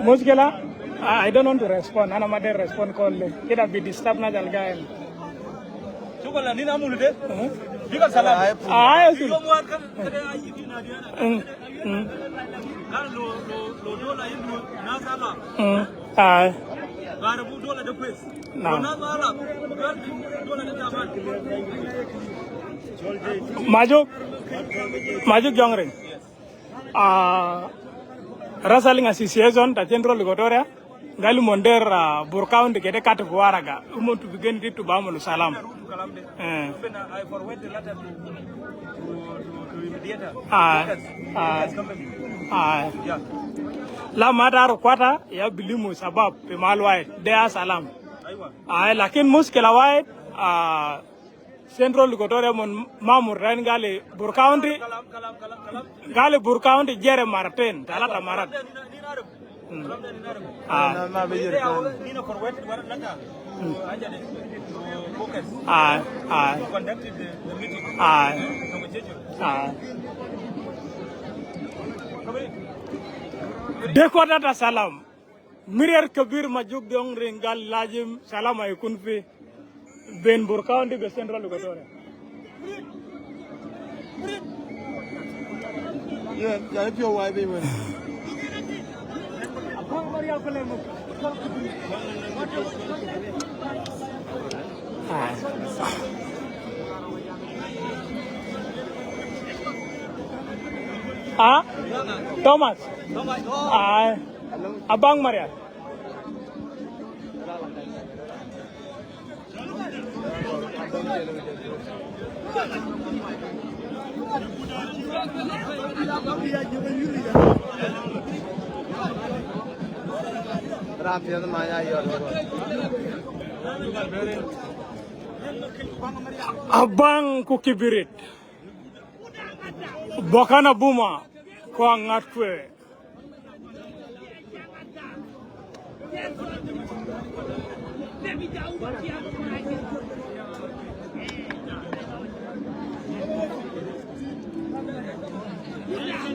muskila I don't want to respond ana made respond call le kida bi disturb na jal ga en Chukola nina mulude. Bika salam. ay Yo mo kan kada ayi dina dia. Kan lo dola hindu na sala. ay Garabu dola da kwes. Na. Na sala. Dola da taban. Majuk Jongring. Wrestling Association ta Central Gotoria. Galu monder Burkaun de Kede Kat Guaraga. To begin to Bamulu Salam. I forward the letter to mediator. Yeah. La Madaro Quata, ya Bilimu Sabab, Pimalwai, Dea Salam. Lakin Muskela White, Central Gotoria Mon Mamur Ren Gali Burkaundi, Gali Burkaundi, Jere Martin, Talata Marat. Nina forward one letter. Focus. Conducted the meeting. Dekodata Salam. Mirer Kabir Majuk Jongring Gal Lajim Salam ay kunfi Ben Burkaundi be Central Gotoria. Yeah, if your wife even. Thomas. Abang Maria. Abang kukibirit. Bokana buma ko ngatwe.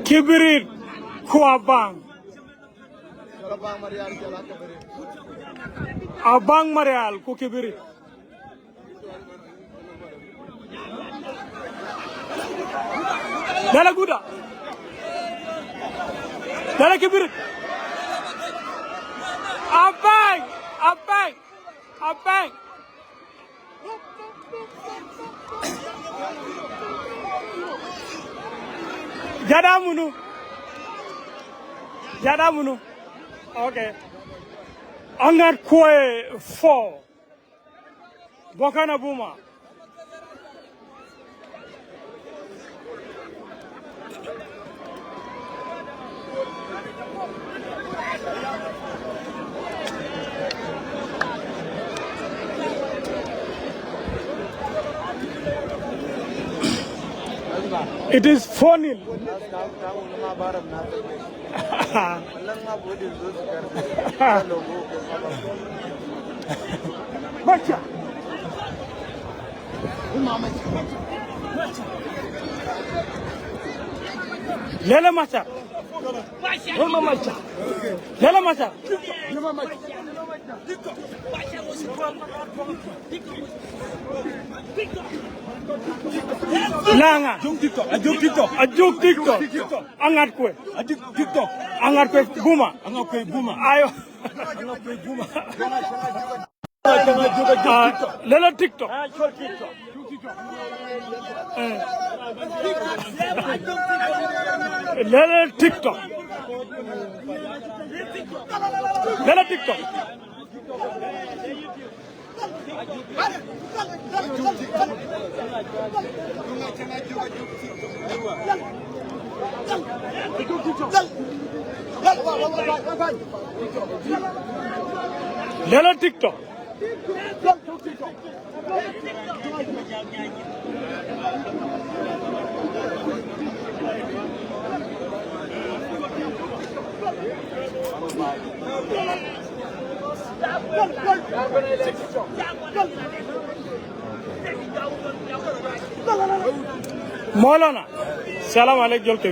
Kibirit ko abang. Abang Marial ko kibirit. Dala guda. Dala kibirit. Abang. Jada munu. Okay. Angat kwe 4. Bokana buma. It is funny. Bacha. Lela macha. Lela macha. Lela macha. Langa. Ajuk TikTok. Angat kue. TikTok. Angat kue buma. Ayo. Lela TikTok. Lela TikTok. Lela TikTok. Lelo TikTok. Maulana, salam alaikum jolke.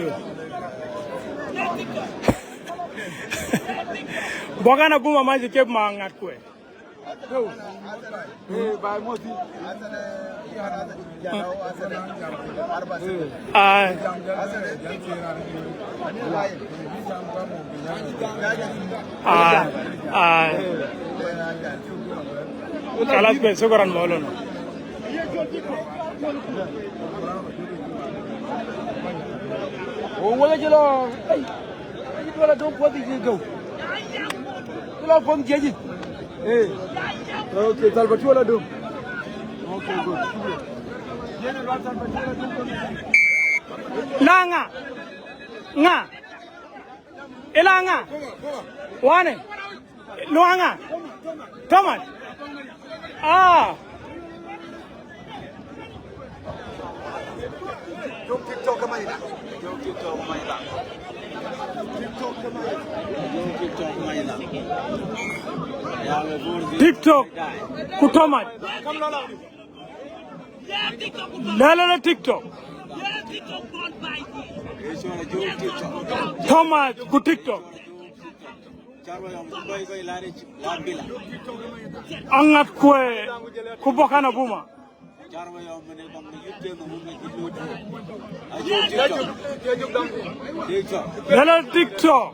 Bogana buma maji keb ma ngat ko. Bay Moti. Kalas be syukran Maulana. Oh, wala jelo. Ay. Wala do podi go. Wala fon jeji. Okay, Salvatore wala do. Okay, good. Nanga. Nga. Elanga. Wane. Luanga. Thomas. Ah. TikTok kama ina. TikTok. Kutomat. Lala TikTok. Thomas ku TikTok. Angat kue kubokana buma. Lala TikTok.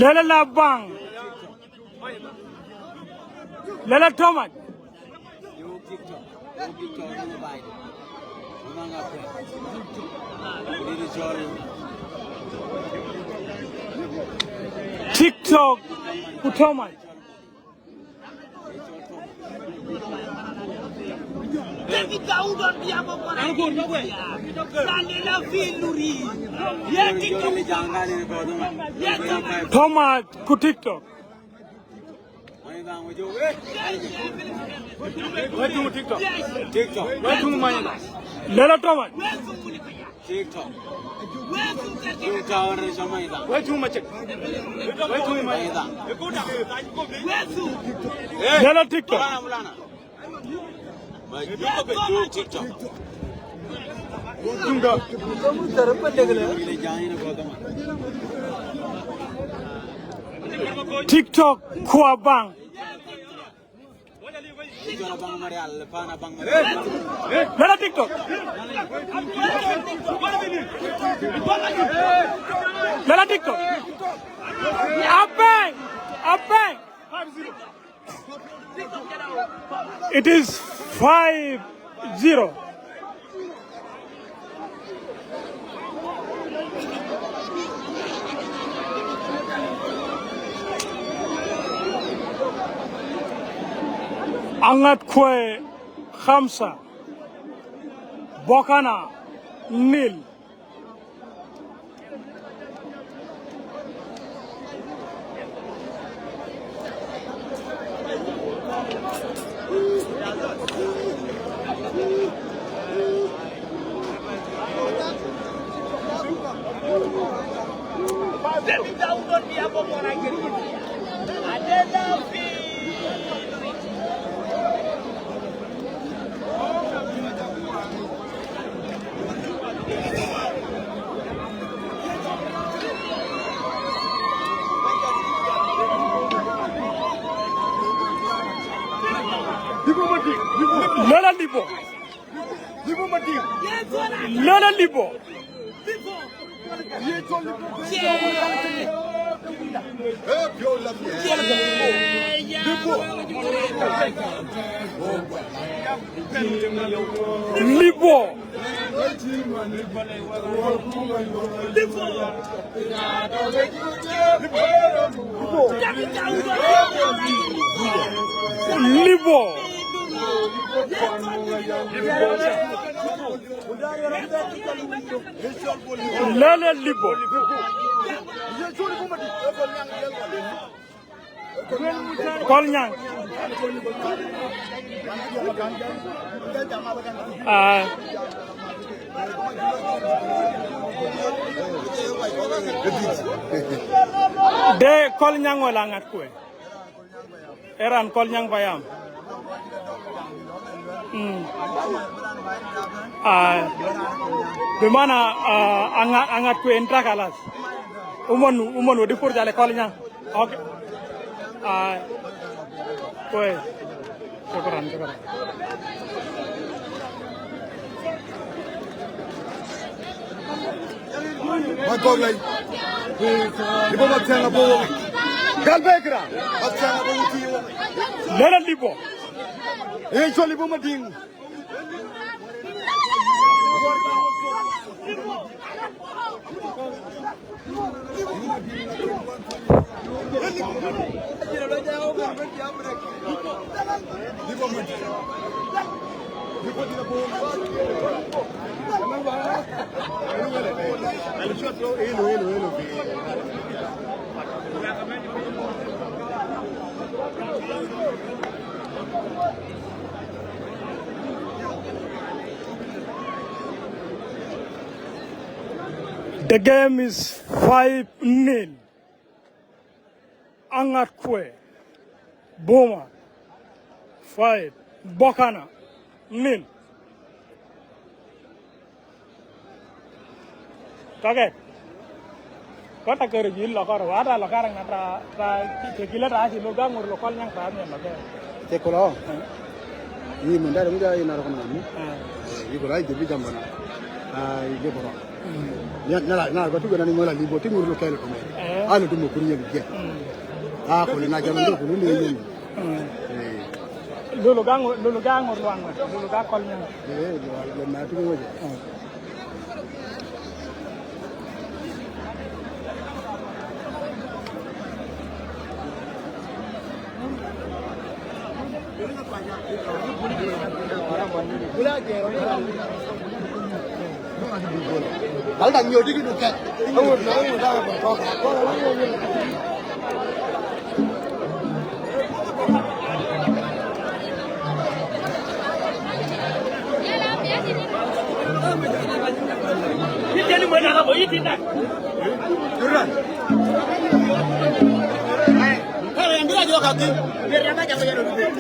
Lala la bang. Lala Thomas. TikTok Thomas. Thomas ku TikTok. Lala Thomas. Lala TikTok. TikTok kuabang. Lala TikTok. Lala TikTok. Abang. Abang. It is 5-0. Angat kue Khamsa Bokana nil. Lola Libo. Lola Libo. Libo. Libo. Lele Libo. Kolnyang. De Kolnyang wala ngat kue. Eran Kolnyang bayam. Bimana angat kue entra kalas. Umon di pur jale Kolnyang. Okay. Kue. Syukuran. Magkog lay. Libo magtanga po. Galbekra. Magtanga po tiyo. Lele Libo. So libo mading. The game is 5-0. Angat Kwe, Boma, 5, Bokana, 0. Kage, kota kerjil lokar, wada lokar yang natra kekila rasi logang ur lokal yang kami yang lokal. Tekolo. Ini menda muda ini naruh kemana ni? Ini berai jadi jambana. Ini berapa? Nala batu kan ni mula libo timur lokal kami. Anu tu mukurinya dia. Kalau nak jalan tu pun ni. Lulu gang ur luang, lulu gang kolnya. Nak tu ni. Kalau dah nyodik itu kan, awak dah berkau. Ini mana nak boleh tidak? Turun. Kalau yang bila juga kaki, biar yang macam macam itu.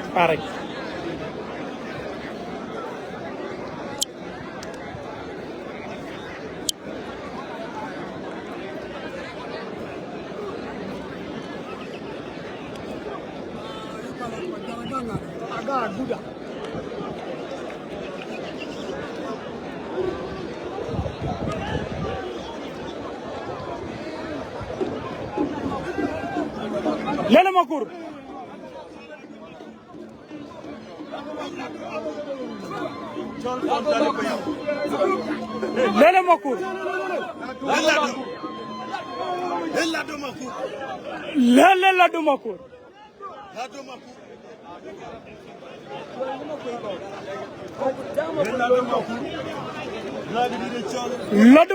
Parik. Agak muda. Lele Makur. Lele Makur. Lele Ladu Makur. Ladu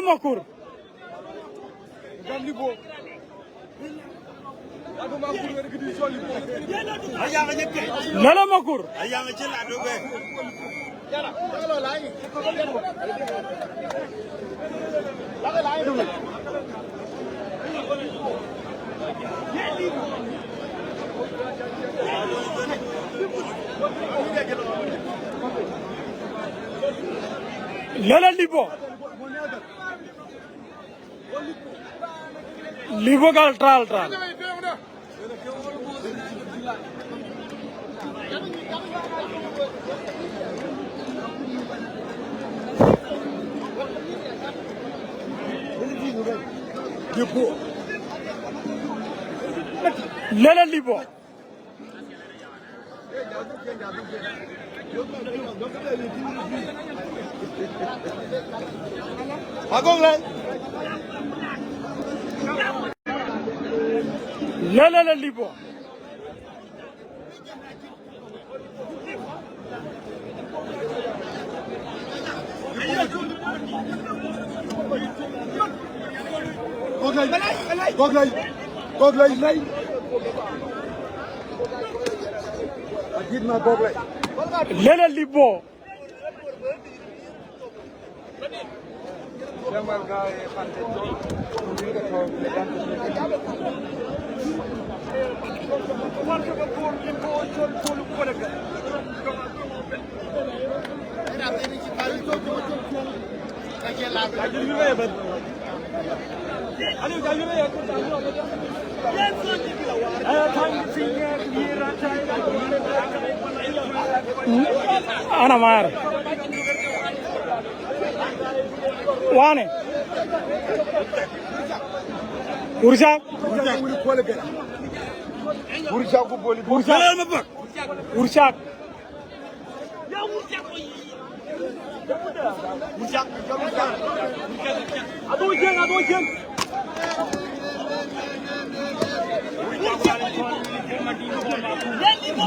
Makur. Lele Makur. Lela libo. Libo gal tral. Lela libo. Lela libo. Goglay. Agidna goglay. Lela libo. Ana mar. Wane. Ursak.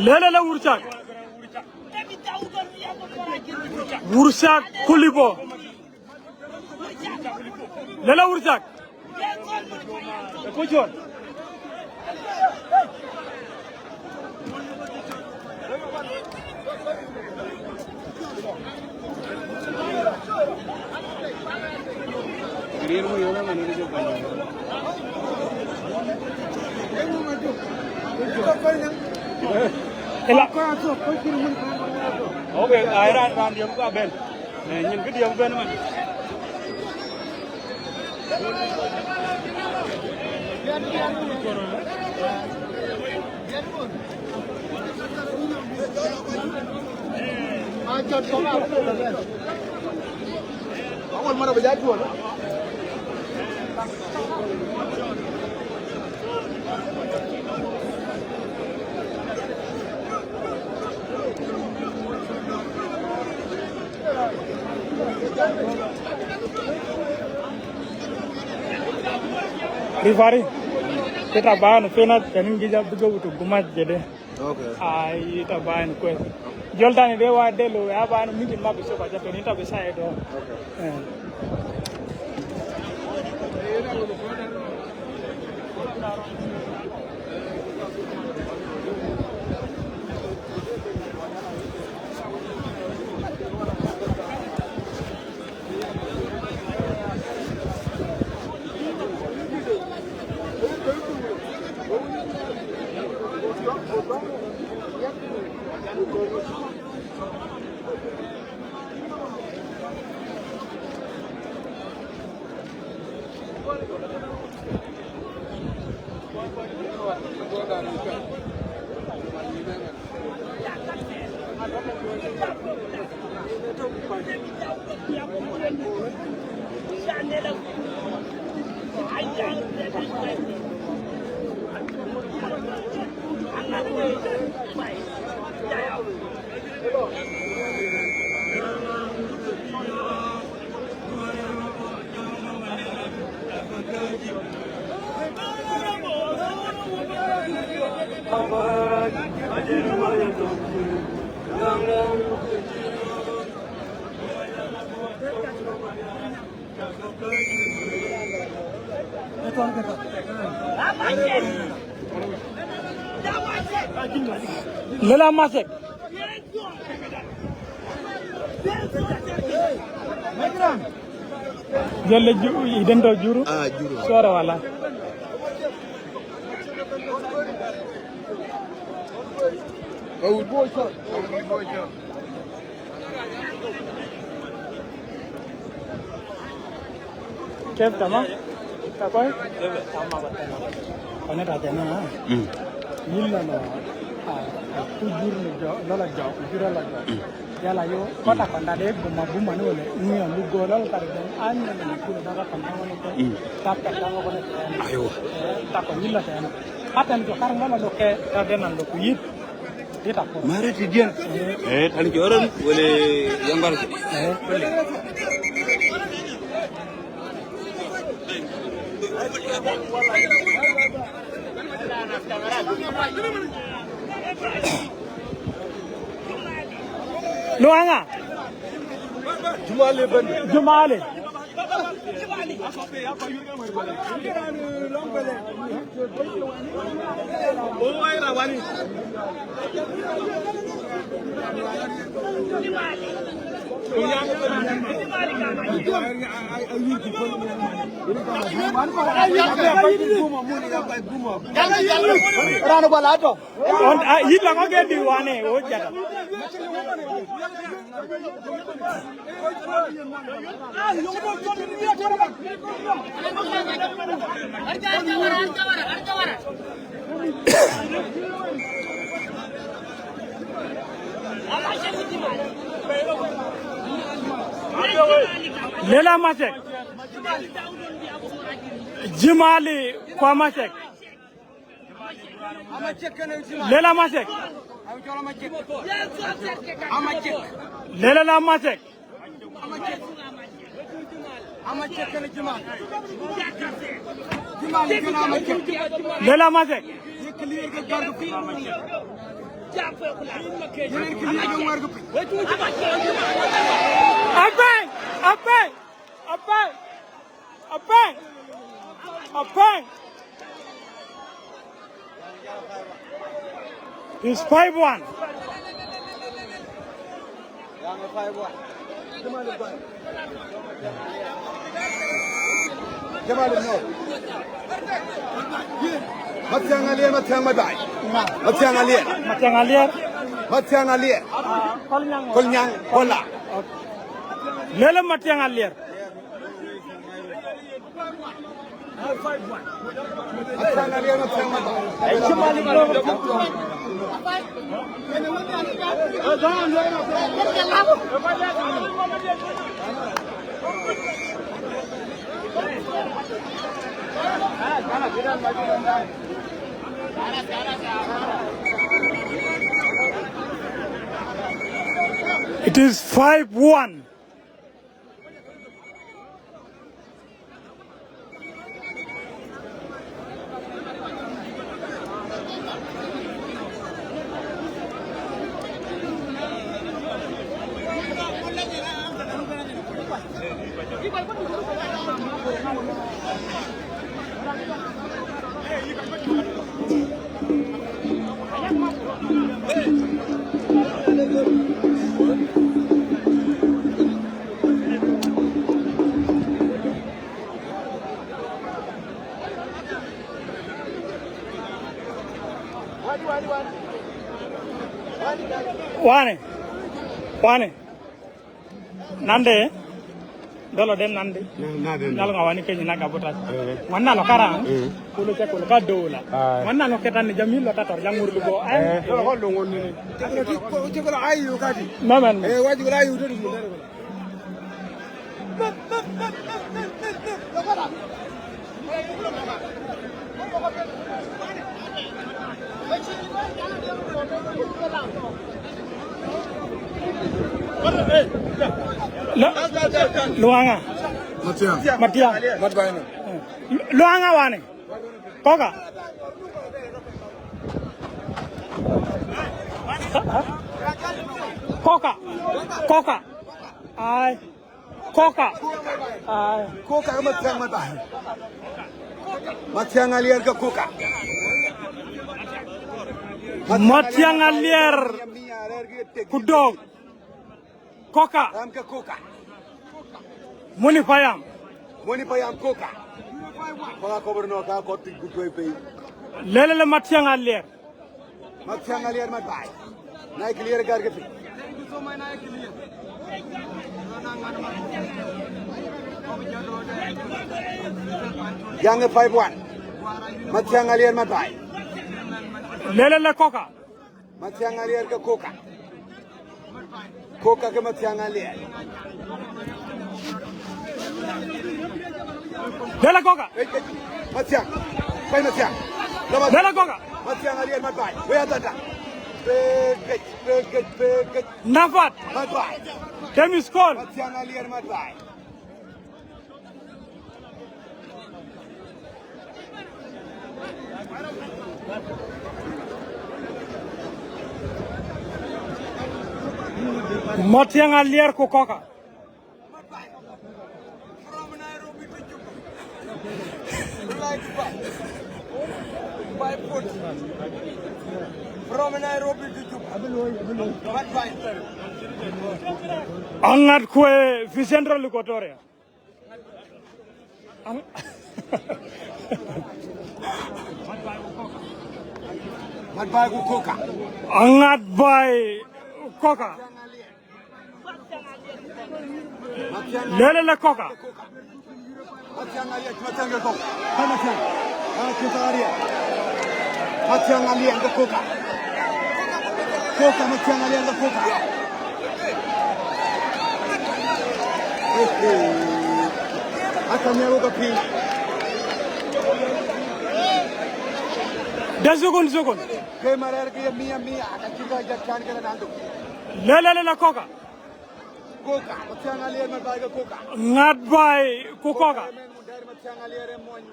Lela ursak. Ursak kulibo. Lela ursak. Kujon. Okay, airan ran diam ka ben. Nyin ke diam ben man. Awal mana bajak tu? Rifari, kita bahan penat kanin gija buka butuh gumat jadi. Okay. Kita bahan kue. Joldan ini dewa delu, ya bahan mungkin mak bisa baca penin tapi saya do. Okay. Lela masek. Jalle idento juru. Juru. Suara wala. Kef tama. Kakoy? Tama ba tayo? Ano natin na? Nila na tujur la jaw jura la jaw. Yala yo kota kanda de buma no le ni lu golal tar den an ni ku daga kanda wala ko tap tap daga ko ayo ta ko nila tan atan to kar ngala do ke den lo ku yit dita ko mare ti dien tan ki oron wala yangal Luanga Jumale Rano balato. on yitla ko ge diwane o jata Lela Masek Jimali kwa Masek Lela Masek Lela la Masek Lela Masek Abang It's 5-1. Matiang alier matiang madai matiang alier kolnyang kola Lele matiang alier matiang alier matiang It is 5-1. Wane nande dolo den nande dalo ngawani kenyi naga botas wanna lo kara kulo che kulo ka dola wanna lo ketan jamil lo tator jamur lu go ay ko lo ngoni ko ci ko ayu kadi maman waji ko ayu do Luanga Matiang Luanga wane Koka ay Koka matiang madai matiang alier ke koka matiang alier kudong Koka am ke koka Muni payam koka mga gouverneur ka ko ti gutoy pe lele matiang alier madai nay clear gar ke Young 5-1. Matiang Alier Matai. Lele le Coca. Matiang Alier ke Coca. Coca ke Matiang Alier. Lele Coca. Matiang. Pai Matiang. Lele Coca. Matiang Alier Matai. Where that? Nafat. Matai. Demis Cole. Matiang Alier Matai. Matiang Alier ko Coca. From Nairobi to Juba. Angat kwe fi Central Equatoria. Matai ku Coca. Angat by Coca. Lele le Coca. Matiang Alier ke Matiang ke Coca. Pai Matiang. Kita Alier. Matiang Alier ke Coca. Coca Matiang Alier ke Coca. Akan yang aku pilih. Da Zugun. Kemarin ke Mia akan kita jalan ke Nando. Lele le Coca. Coca Matiang Alier Matai ke Coca. Ngat by ku Coca. Dari Matiang Alier mon.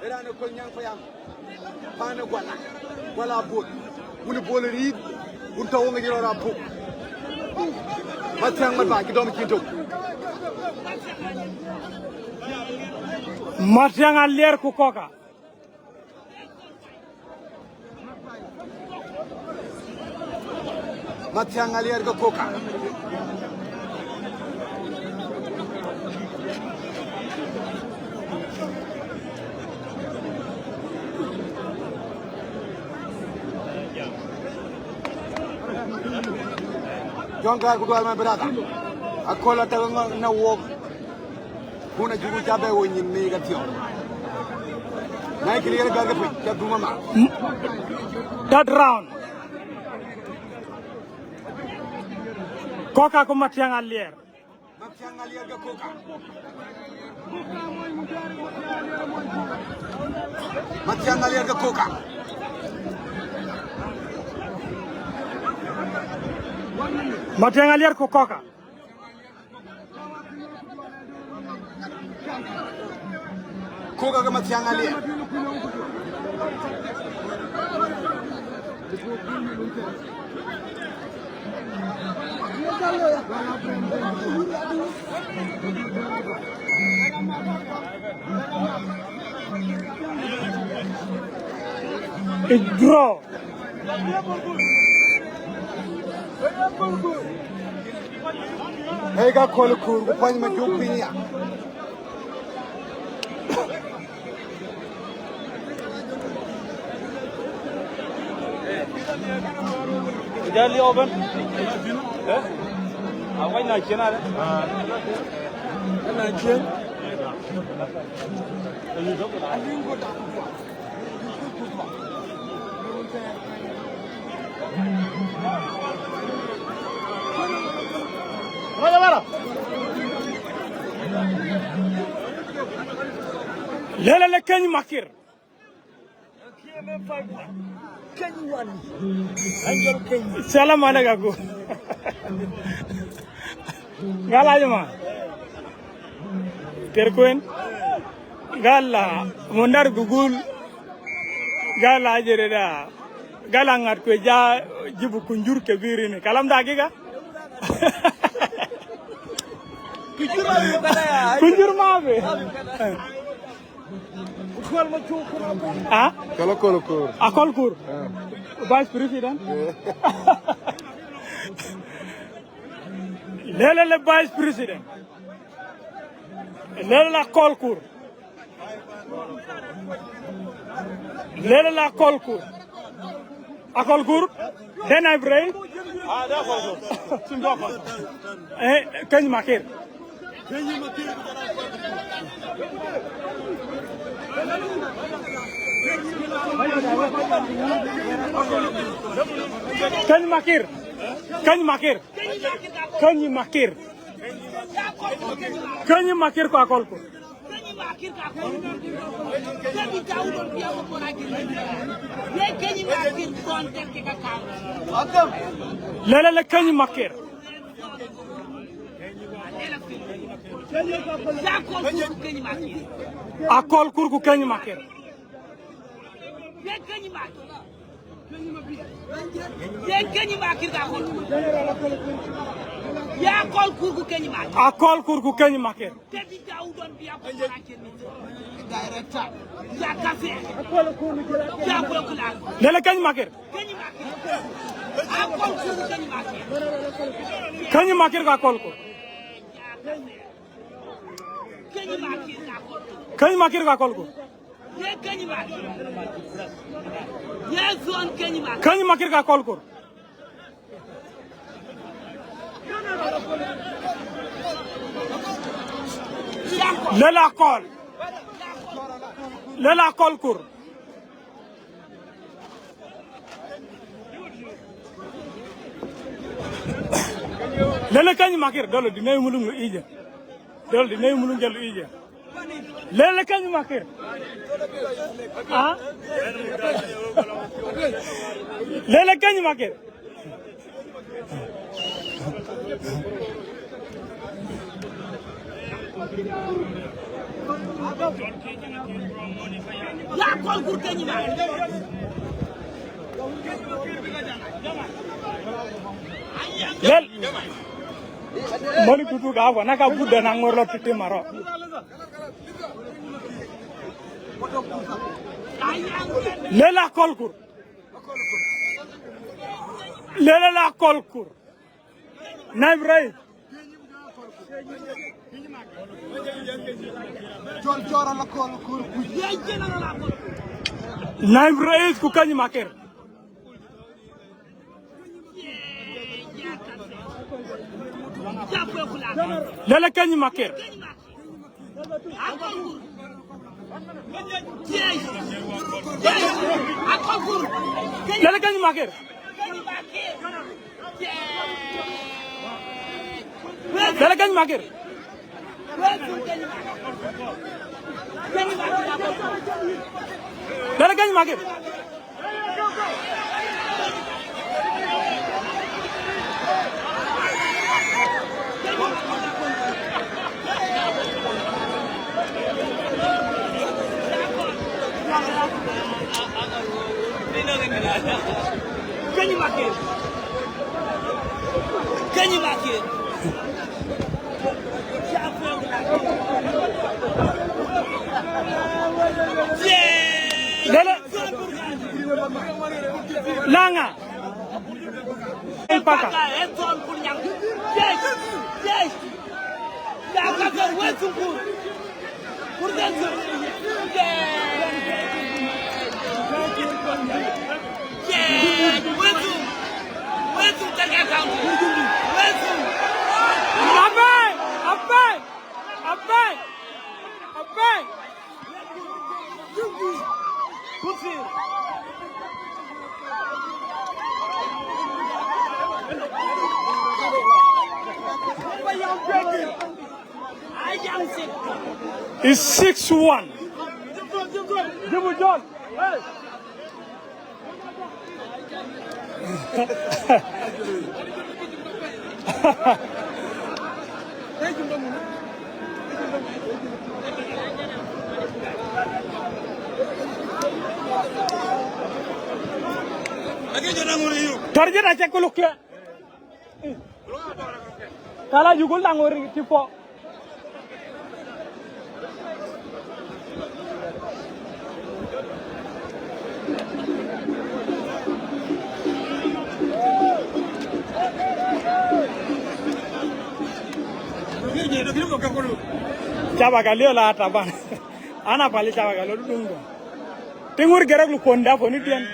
Era no konyang payam. Pana wala bot. Uni boleri. Unta wonga jiro rapu. Matiang Matai ke dom kinto. Matiang Alier ku Coca. Matiang Alier ke Coca. Jongkar kudu alma berada. Aku la tahu na walk. Puna jugu cabe wonyin me gatio. Naik clear gaga pe jadu mama. That round. Coca ko Matiang Alier. Matiang Alier ke Coca. Matiang Alier ke Coca. Matiang Alier ko Coca. Coca ke Matiang Alier. It draw. Hey, got call a cool. Find my joke pinia. Jali open. Awai na kena ada. Na chen. Lele le Kenya Makir. Salam alaikum. Gala jema. Terkoen. Gala mondar Google. Gala jereda. Gala ngat ko ja jibu kunjur ke birini. Kalam da giga. Kunjur mabe. Ah? Kolokur. Akolkur. Vice President. Lele le Vice President. Lele la Kolkur. Lele la Kolkur. Akolkur. Then I bring. Ah, d'accord. Kenya Makir. Kany Makir. Kany Makir. Kany Makir. Kany Makir ko akol ko. Lele le Kany Makir. Akol kurku Kany Makir. Akol kurku Kany Makir. Lele Kany Makir. Kany Makir ko akol ko. Kany Makir ko akol ko. Kany Makir ka akol ko. Lela kol. Lela kol kur. Lele Kany Makir dolo dinay mulung ija. Dolo dinay mulung jalu ija. Lele Kany Makir. Ah? Lele Kany Makir. Ya kol kur Kany Makir. Lel. Moni kutu gawa naka budda na ngorlo tite maro. Lela kolkur. Lela la kolkur. Naibrai. Naibrai ku Kany Makir. Lele Kany Makir. Lele Kany Makir. Lele Kany Makir. Lele Kany Makir. Kany Makir. Kany Makir. Lele. Langa. Paka. Eton punyang. Yes. Yes. Ya kata wetu kur. Kurdensu. Yeah. Wetu. Wetu terga kamu. Wetu. Abai. Abai. Abai. Abai. Kusir. It's 6-1. Jibu John. Hey. Target aja kuluk ya. Kalau jugul tangori tipo. Coba kali lah taban. Anak balik coba kali lu tunggu. Tenggur gerak lu konda poni tian.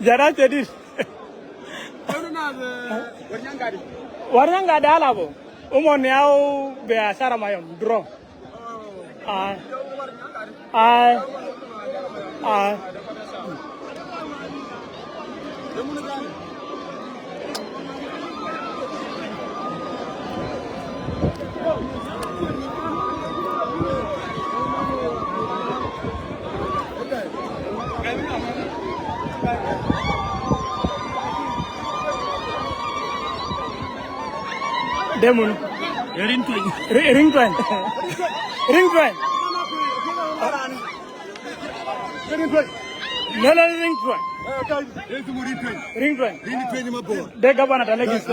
Jara jadi. Warna nggak ada lah bu. Umon yao be asara mayom draw. I. Demon. Ring train. Ring train. Ring train. No, ring train. Ring train. They governor the legs.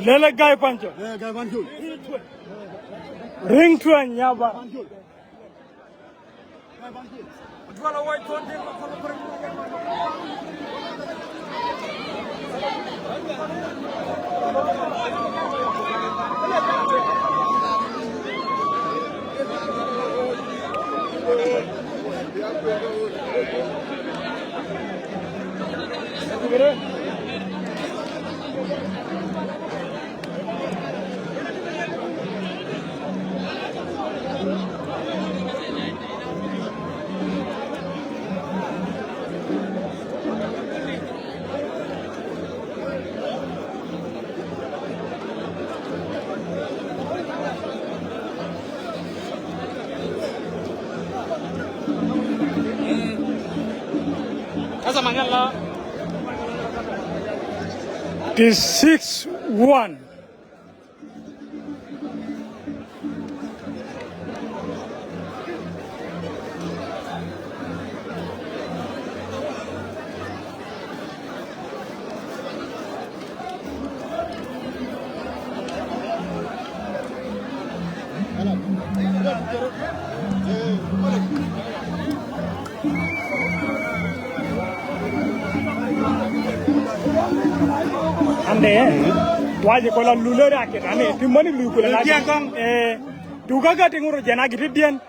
Lele guy pancho. Ring train yaba. This 6-1. Waje kola lulere akita ne timoni lukule na dugaga tinguro jena gidien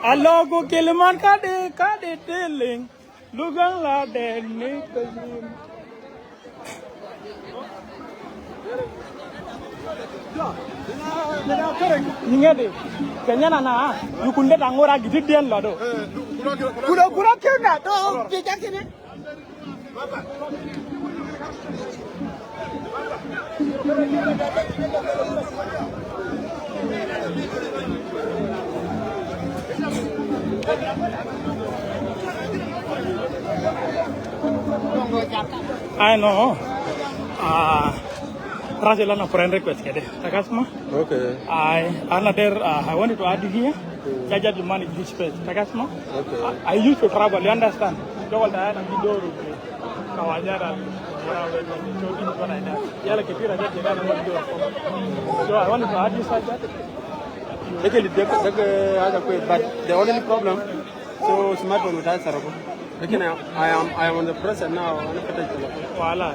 alogo keleman kade telling lugang la de ne kazim ningede kenyana na yukunde tangora gidien lado kura kena to pija kene I know. Rajala na friend request kede. Takasma. Okay. I wanted to add here. Jaja to manage this space. Takasma. Okay. I used to travel. You understand? Jawal da na video kawajara. So I wanted to add this like that. But the only problem, so smart one with answer. I am on the process now. Voila.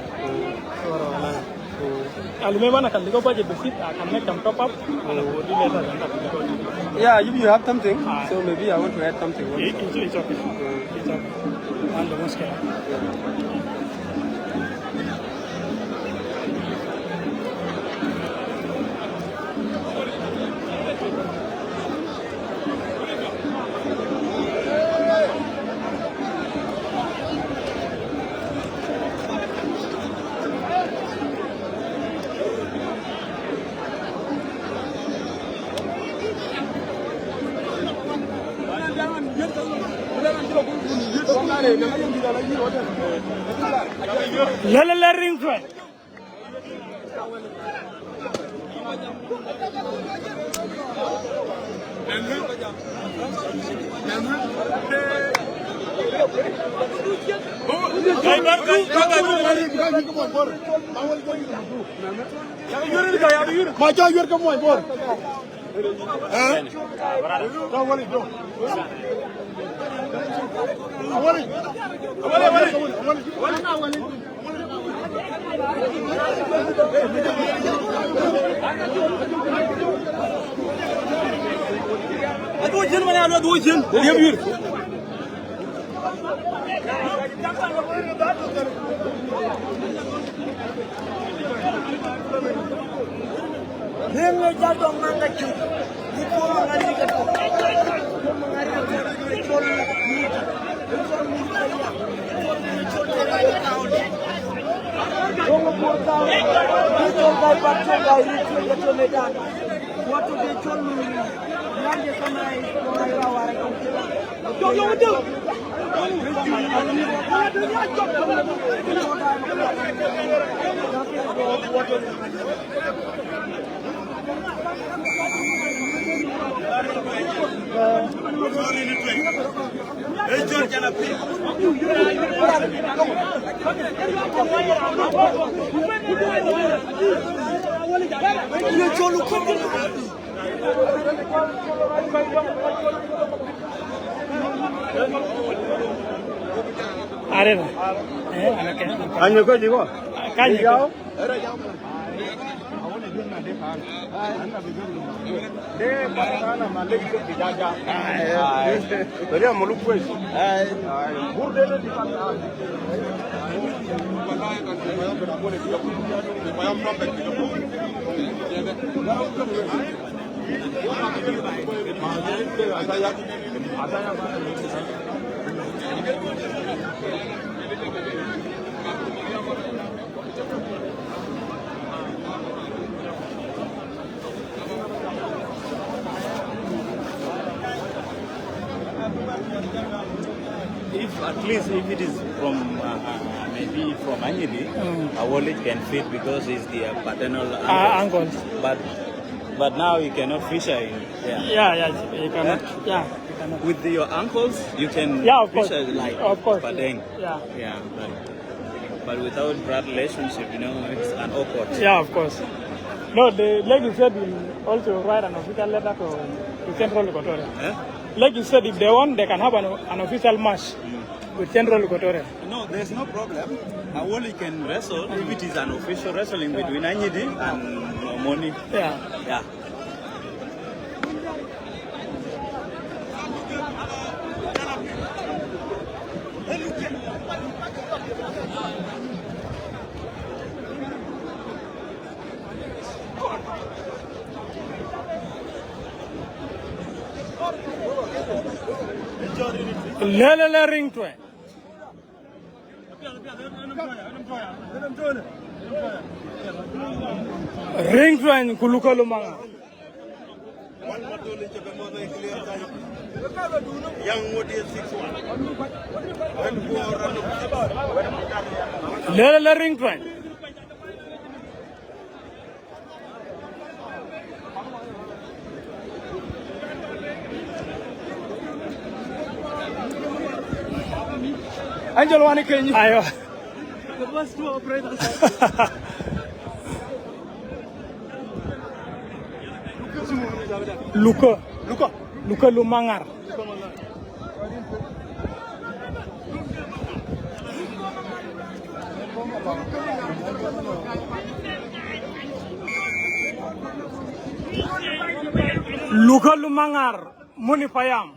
I'll remember I can go budget visit. I can make them top up. Yeah, if you have something, so maybe I want to add something. It's okay. It's okay. And the most La ring train. Nenga jado manga chu. Ipo ngani kato. Mangari kato chol mita. Chol mita ya. Chol town. Dongo porta. Chol dai patcho dai richu kato medan. Watu de chol nanje sana ipo ngira wara kato. Chol watu. Arena. Anak Hanya kau juga. kan jauh. Beria muluk kuis. If at least if it is from maybe from Anyidi, Awole can fit because it's the paternal uncle. Uncle. But now you cannot fisher in there. Yeah, you cannot. Yeah, you cannot. With your uncles, you can Of course. fisher like Of course. Padeng. Yeah. But without blood relationship, it's an awkward. Yeah, of course. No, the like you said, will also write an official letter to Central Equatoria. Like you said, if they want, they can have an official match with Central Equatoria. No, there's no problem. Awole can wrestle if it is an official wrestling between Anyidi and Moni. Yeah. Lele ring to it. Ring to it, Kuluka Lumanga. Lele ring to it. Angel wani kenyi. Ayo. The first two operators. Luka Lumangar. Luka Lumangar, Muni Payam.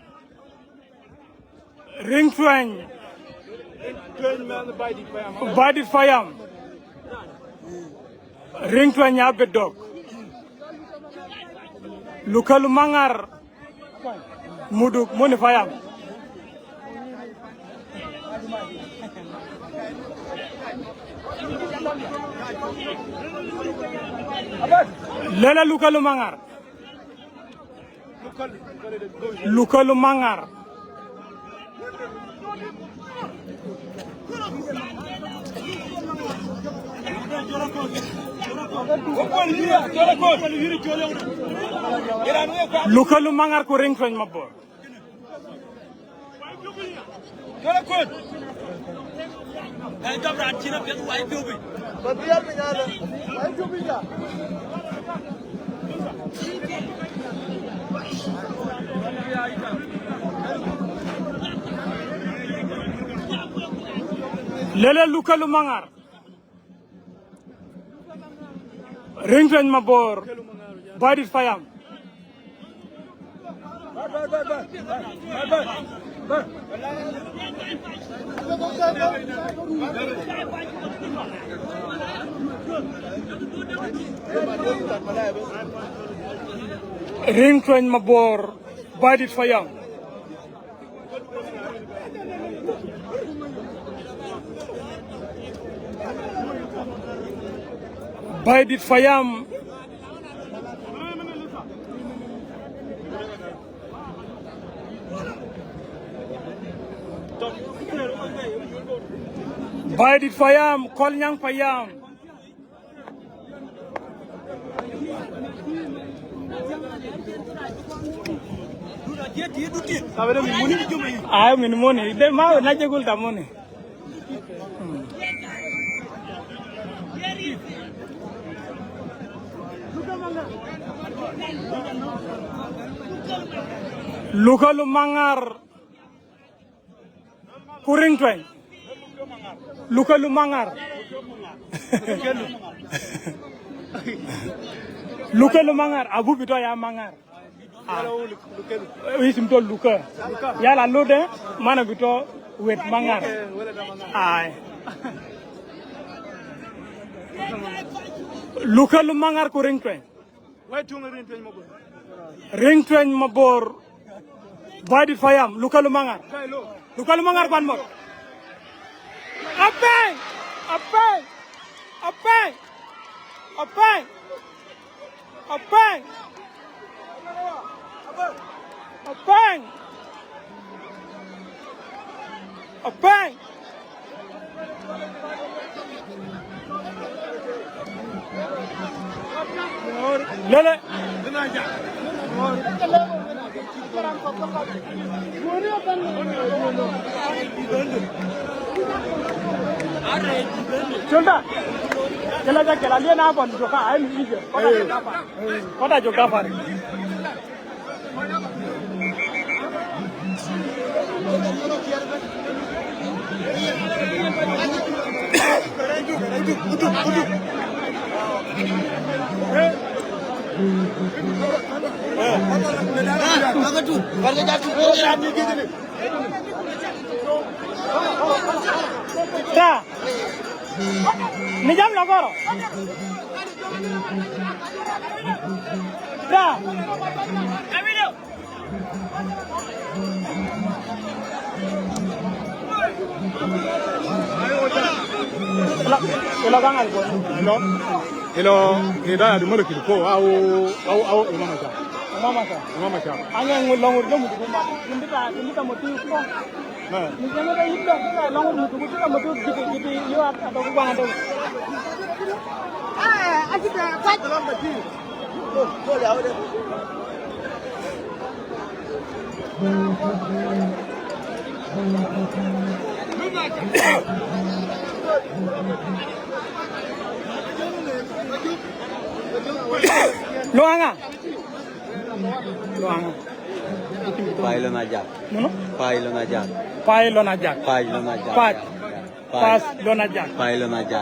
Ring Twang. Badi Fayam. Ring Twang Yabedok. Luka Lumangar. Muduk Muni Fayam. Lela Luka Lumangar. Luka Lumangar. Luka Lumangar ko ring twañ mabor. Lele Luka Lumangar. Ring twañ mabor. Badi Fayam. Ring train mabor Badit Fayam. Badit Fayam. Badit Fayam, Kolnyang Fayam. Ayo minumoni, de mau naje gul tamoni. Lukalu mangar kuring twen. Lukalu mangar. Lukalu mangar abu bito ya mangar. Isim to luka. Ya la lode mana bito wet mangar. Ay. Lukalu mangar kuring twen. Ring twen mabor Badit Fayam Lukalu mangar. Lukalu mangar ban mo. Apeng! Apeng! Apeng! Apeng! Apeng! Apeng! Apeng! Lele! Chunda, kela kela dia na apa joka ayo hije. Kota joka apa? Ta, ni jam lagoro. Ta, Camilo. Hello, gangal ko. Hello, kita ada mana kita ko au mama cha. Anga ngulongur do mutu ma. Ndita mutu ko. Ni jana da yidda ka longur mutu ka mutu gitu yo atau ko bang ada. Akita ka dalam bati. Ko ya udah. Luanga. Luanga. Pailon aja. Mana? Pailon aja. Pailon aja. Pailon aja. Pas lon aja. Pailon aja.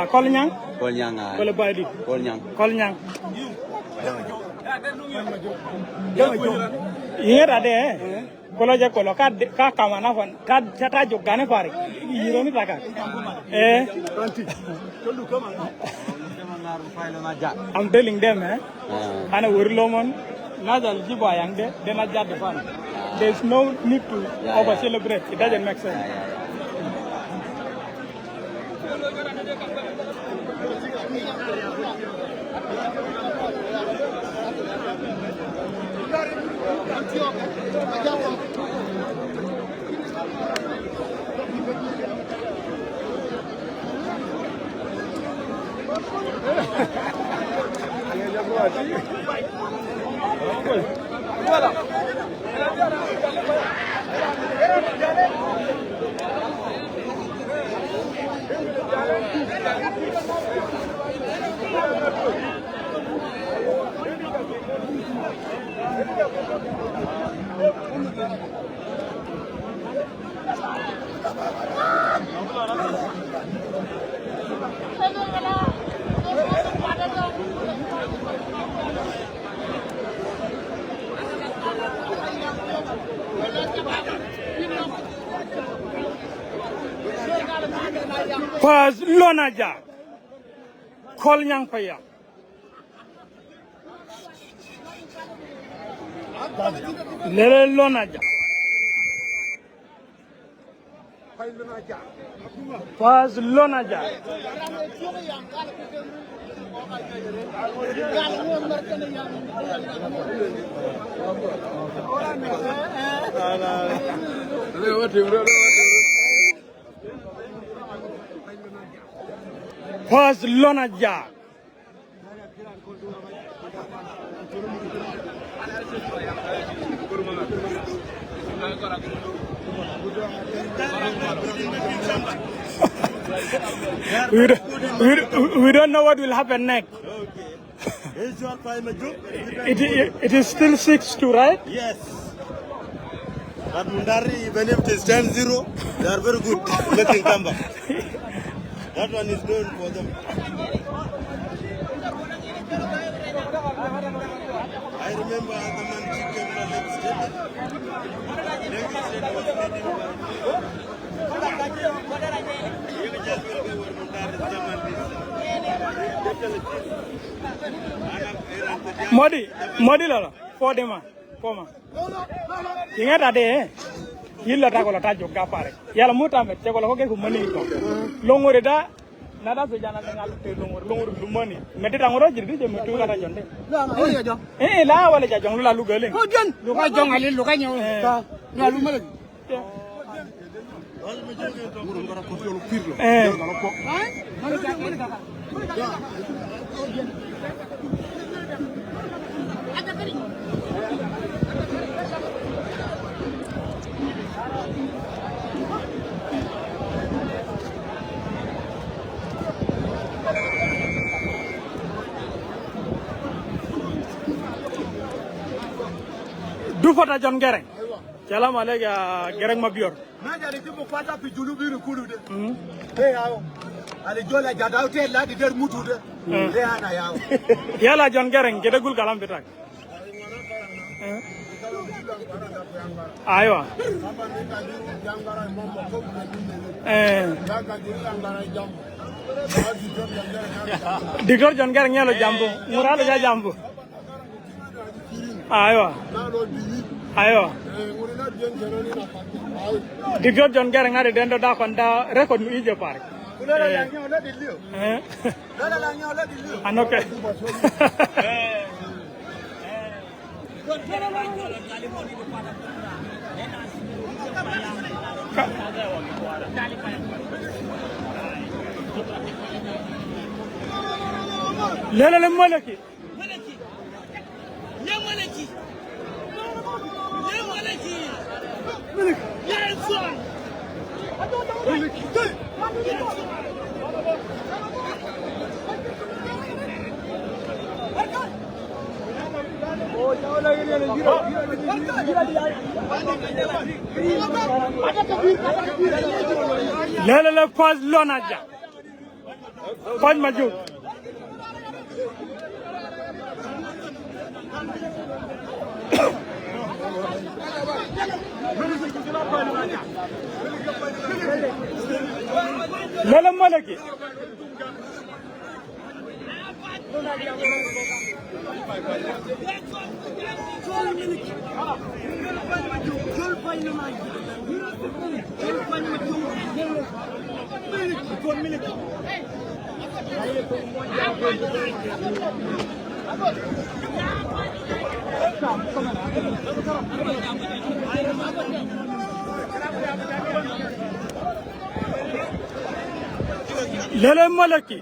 Kolnyang. Kolnyang. Kole Badit. Kolnyang. Kolnyang. Ingat ada kalau aja kalau ka kamana fan ka cata jogane pare yiro ni taka I'm telling them ana worlomon nazal jibo yang de na jadde fan there's no need to over celebrate, it doesn't make sense. Pas Lonaja. Call Yang Paya. Lele Lonaja. Pas Lonaja. Pas Lonaja. We don't know what will happen next. It is still 6-2, right? Yes. But Mundari, even if it is 10-0, they are very good making comeback. That one is known for them. I remember the man chicken from Lagos State. Lagos State was leading Modi lala, 4 dema, 4 ma. Ingat ade, yilla ta ko la ta jogga pare. Yalla mutamet te ko la ko ke ko mani ko. Longore da nada so jana ngal te longore du mani. Meti tangoro jirgi je metu kata jonde. La wala ja jong la lu gele. Ko jen lu ka jong ali lu ka nyaw ta na lu mala Du fota John Gereng. Salam alayka Gereng Mabior. na ja ni ko kwata fi julu bi kulu de yawo ali jola ja daw te la di der mutu de ana yawo Yala John Gereng gedegul kalam bitak. Aywa. Dikor John Gereng nyalo jambu, muralo ja jambu. Aywa. Aywa. Dikor John Gereng ngade dendo da konda record mu ije pare. Anoke. Lele le malaki. Lele le pas Lonaja. Pas maju. Lele malaki. Lele malaki.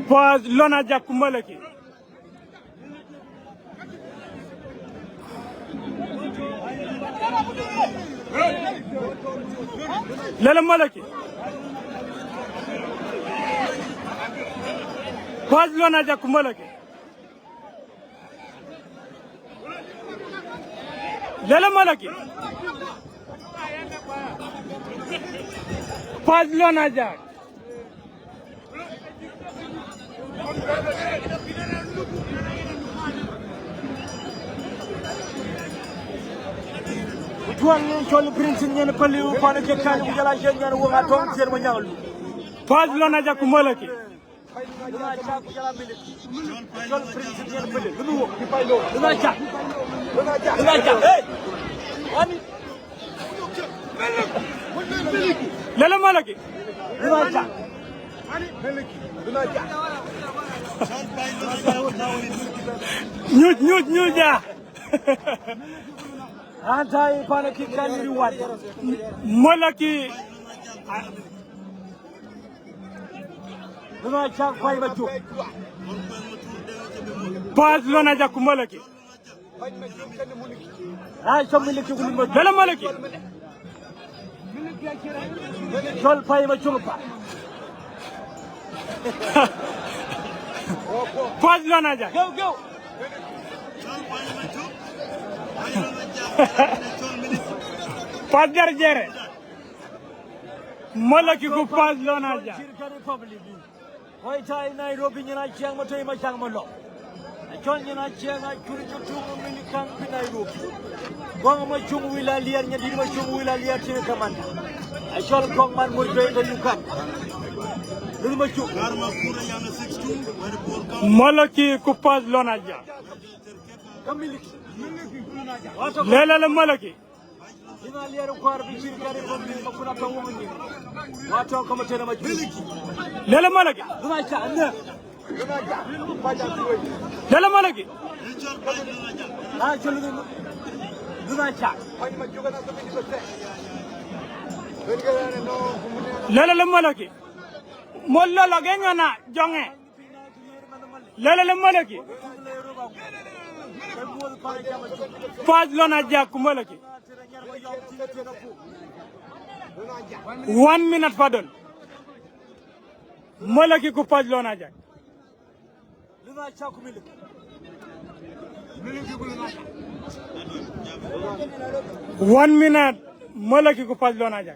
Pas Lonaja kumalaki. Lele malaki. Pas Lonaja kumalaki. Lele malaki. Pas Lonaja. tuan chol prince nyen pali u pana ke kan bu jala jen nyen wo nga ton ser ma ñawlu Paz lona ja kumolaki dina cha bu jala milik chol prince nyen pali lu wo ki fay lo dina cha hey wani lele molaki dina cha nyuj ja antai pana ki kaliri wad molaki dina cha fay ba juk Paz lona ja kumolaki ay so miliki ko limba lele molaki chol fay ma chungpa Paz lona ja go Paz jere molaki ku Paz lona ja African Republic hoy tay Nairobi ñina ciang ma toy ma ciang ma lo chol ñina ciang ay kuri ci tungu mi kan bi Nairobi gonga ma chung wila lier ñi di ma chung wila lier ci kamanda ay chol ko man mo toy ko yu kan lu ma chung molaki ku Paz lona ja kamiliki lele molaki ina lier ko arbi ci African Republic ma kuna to wongi ni wato ko ma tere ma miliki lele molaki duma ca na lele molaki ah chol duma ca lele molaki mollo gengana jonge lele molaki Paz lona ja kumolaki 1 minute fadol molaki ku Paz lona ja luna ca ku miliki 1 minute molaki ku Paz lona ja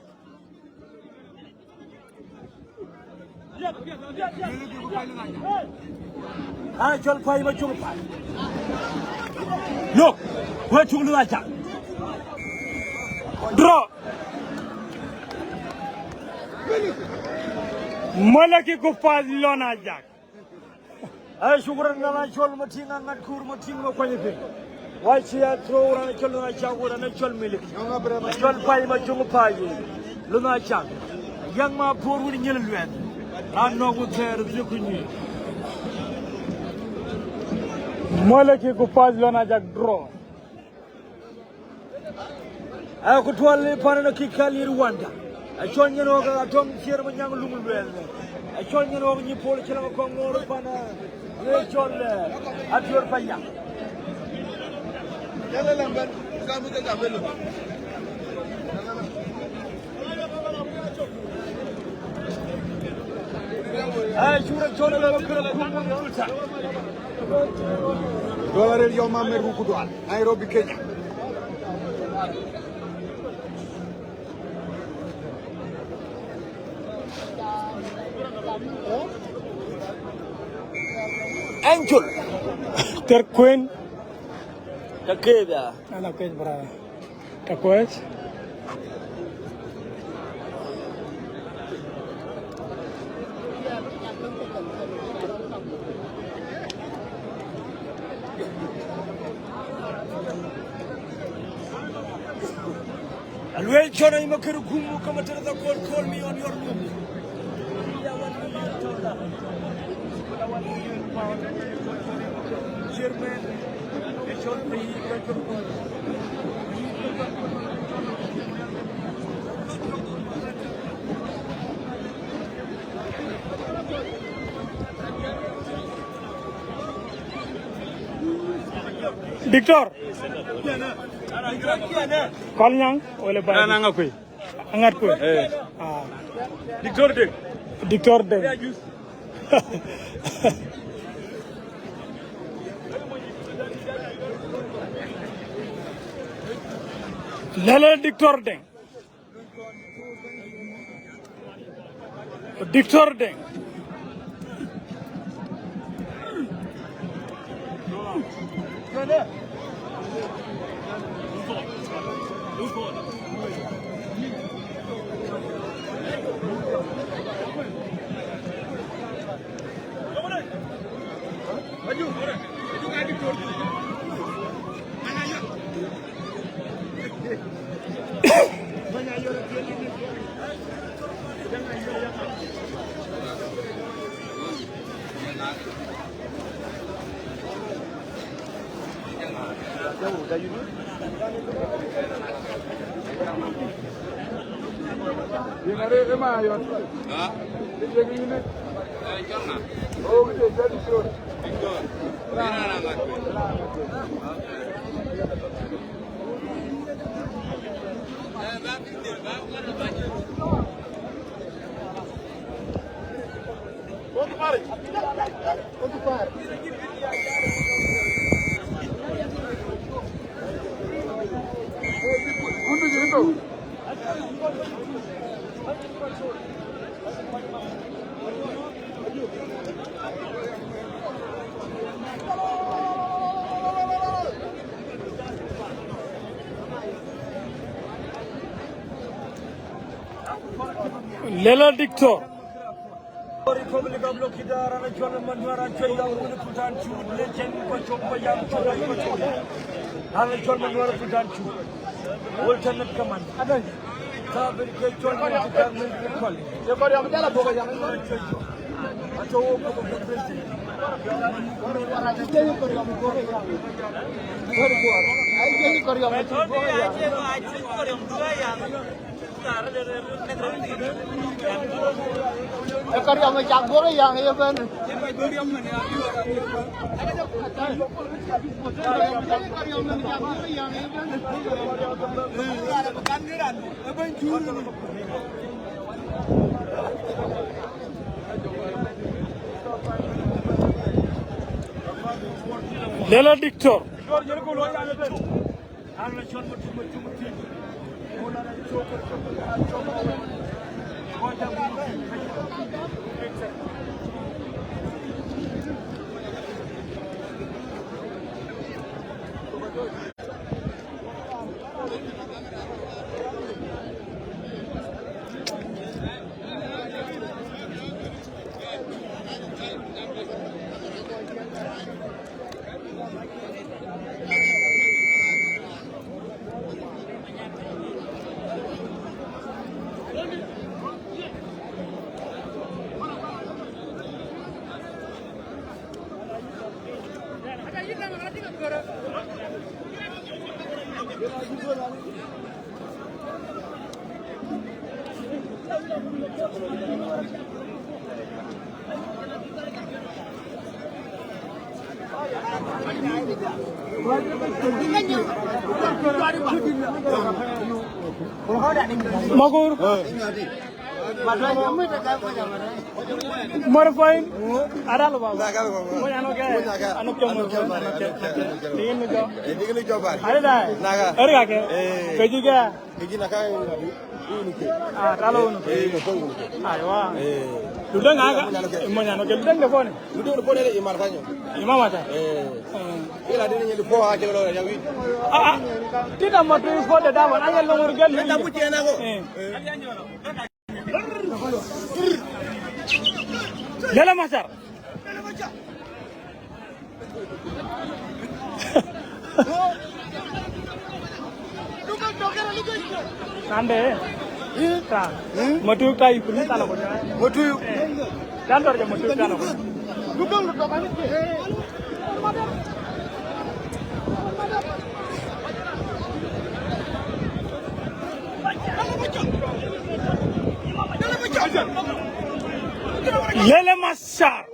ah chol fay ma chung pa no wa chung luna ca draw molaki ku Paz lona ja ay shukran na chol ma tinga ngat kur ma tinga ko ni wai ci ya tro na chol na ca wora na chol milik chol fay ma chung pa yi luna ca yang ma por wuri ñel luen an no ko ter bi ko ñi molaki ku Paz lona ja draw ay ko tolle parana ki kali Rwanda ay chol ñeno ga tom cier ma ñang lumul luen ay chol ñeno ñi pol ci la ko ngoro pana ye chol atior panya ay shura chol la ko kala ko ngol sa Dollar yo mamer bu kudwal Nairobi Kenya. Angel ter queen takeda ana kwes brada ta kwes alwel chona ima kero gumu kama tere da call me on your room Chairman chol me Victor call nyang wala ba nga koy angat ko Victor de lele Victor de Lela Dictor. Republic of Lokidar and John Manuara Chaya Putan Chu, Legend Pachopayam Chola Pachola, and John Manuara Putan Chu, alternate command. Sabin John Manuara College. The body of the Lela Dictor. Magur. Morfine. Ada lo bang. Mau anu ke? Anu ke morfine. Tingin ni jo. Tingin ni jo bar. Ada dah. Naga. Ada ke? Keji ke? Keji naga. Ah, kalau unu. Aywa. Sudah naga. Mau anu ke? Sudah ke phone? Sudah ke phone ni imar kanyo. Imam ada. Ila dia ni phone aja kalau yang ini. Ah, tidak mati phone dah wan. Ayah lomur gel. Tidak punya naga. Lela Masar. Nande. Ta. Motu kai pun tak nak. Motu. Jangan terjadi motu tak nak. Lukang lukang mana? Lela Masar.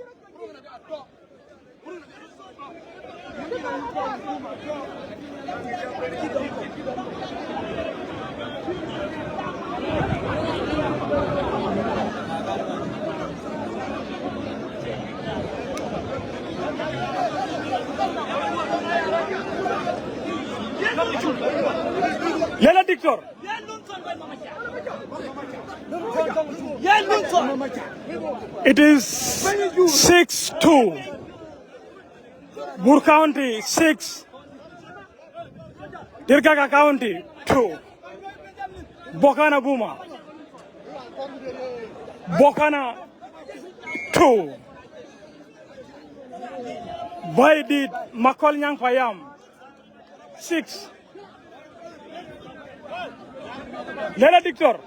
Lela Dictor. It is 6-2. Bur County 6. Dirgaga County 2. Bokana Buma. Bokana 2. Baidit Makol Nyang Payam 6. Lela Dictor.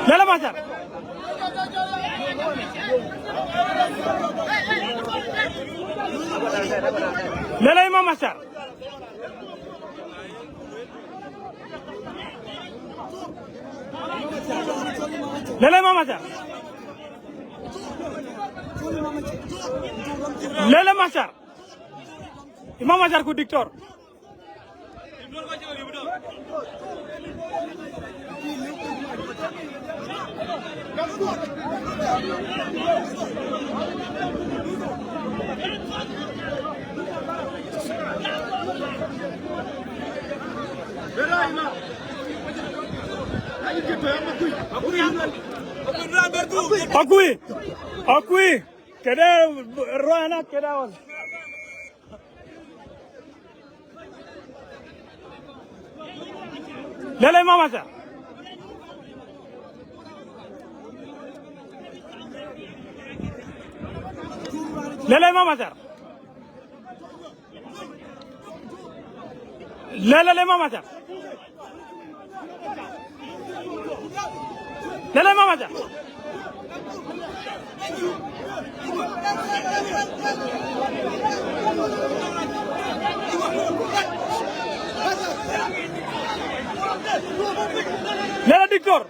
Lele Machar. Lele Imam Machar. Lele Imam Machar. Lele Machar. Imam Machar ku dictor. Akui. Keda rohana keda was. Lele Imam Machar. Lele Imam Machar. Lele Imam Machar. Lele Imam Machar. Lele dictor.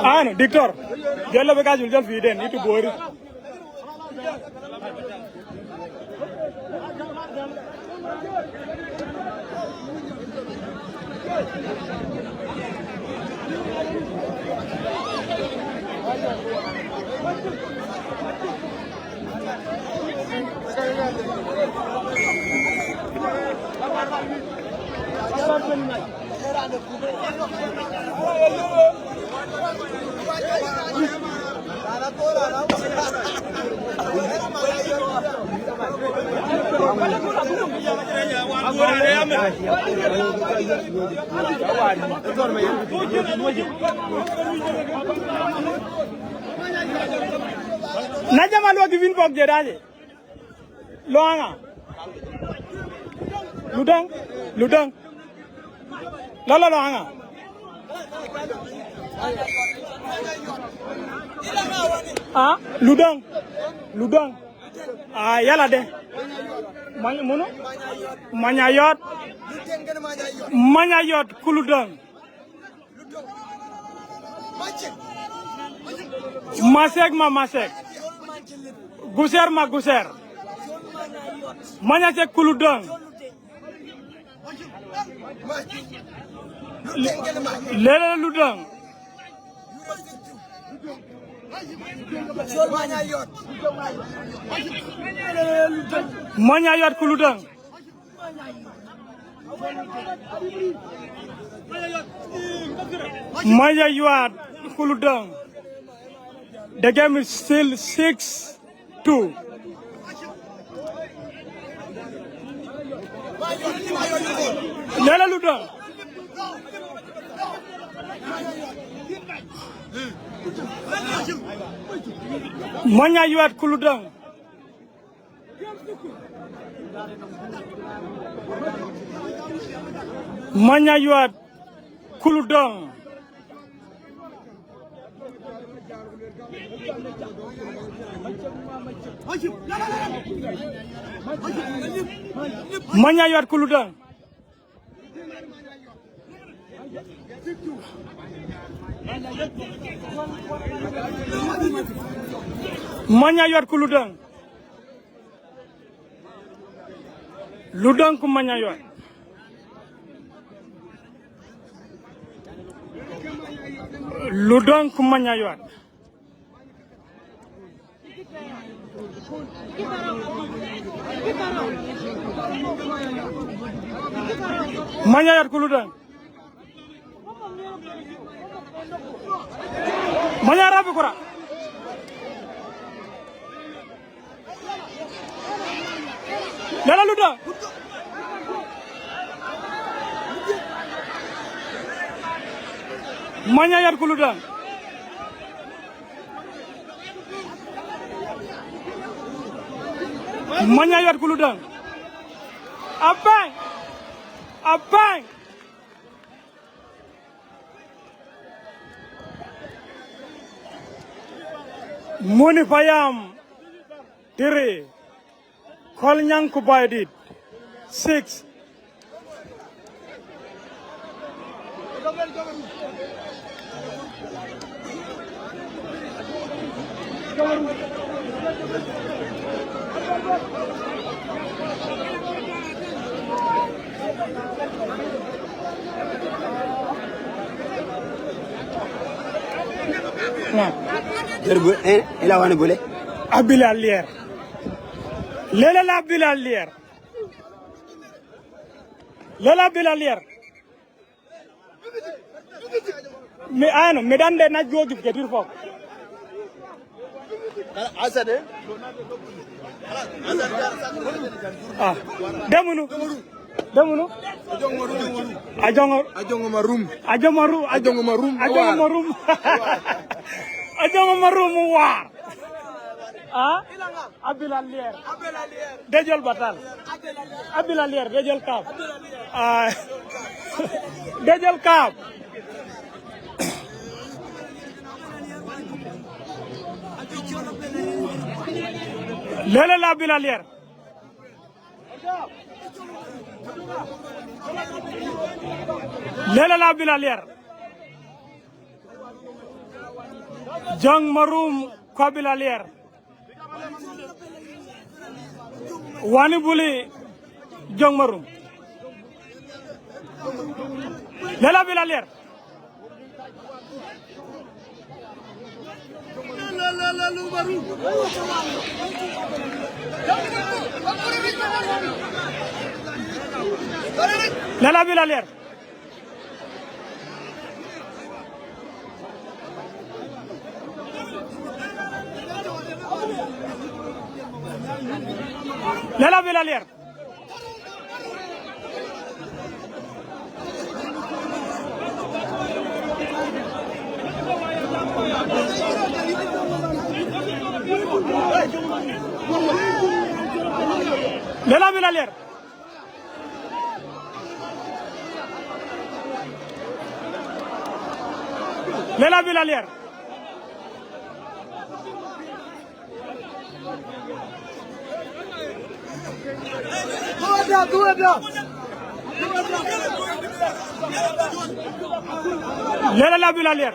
Ano dictor. Jalla be kajul jal fi den itu bori. Naja malu givin pok jeraje. Loanga. Ludang. Lala loanga. Ah, Ludang. Ah, yala de. Munu? Manyayot kuludang. Masek. Guser. Manyasek kuludang. Lele ludang. Manyayot kuludang. Manyayot kuludang. The game is still 6-2. Lele ludang. Manyayot kuludang. Manyayot kuludang. Manyayot kuludang. Manyayot kuludang. Ludang ku manyayot. Ludang ku manyayot. Manyayot kuludang. Manyara bukura. Lala ludang. Manyayat Kuludang. Manyayat Kuludang. Abang. Abang. Moni Payam. 3. Kolnyang Kubaidit. 6. Il a un boulet. Abilalier. Lela la Bilalier. Lela Bilalier. Mais ano, medan de na jogi ketir fo. Asade. Ah, demunu. Demunu. Ajongo marum. Ajongo marum war. Ah, Abilalier. Dejol batal. Abilalier, dejol kap. Ah, dejol kap. Lele la Bilalier. Lele la Bilalier. Jang marum kwa Bilalier. Wani buli jang marum. Lela Bilalier. Lela Bilalier. Lela Bilalier. Lela Bilalier. Lela Bilalier. Lela la Bilalier.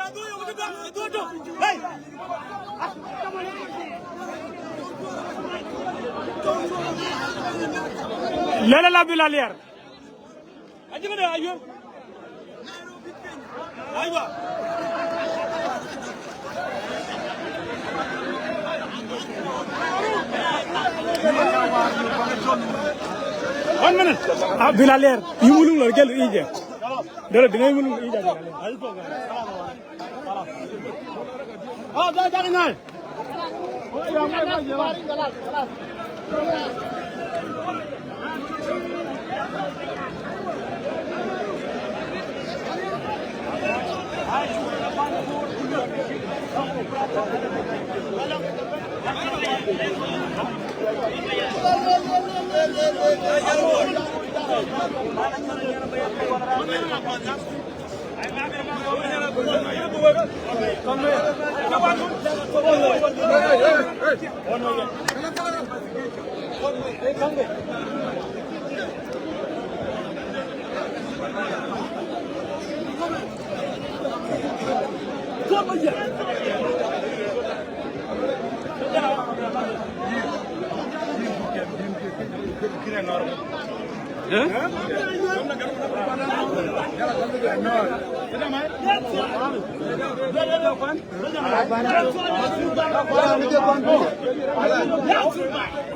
Lela la Bilalier. One minute. Ah, Bilalier. You will not get easier. There are many easier. Oh, that's nice.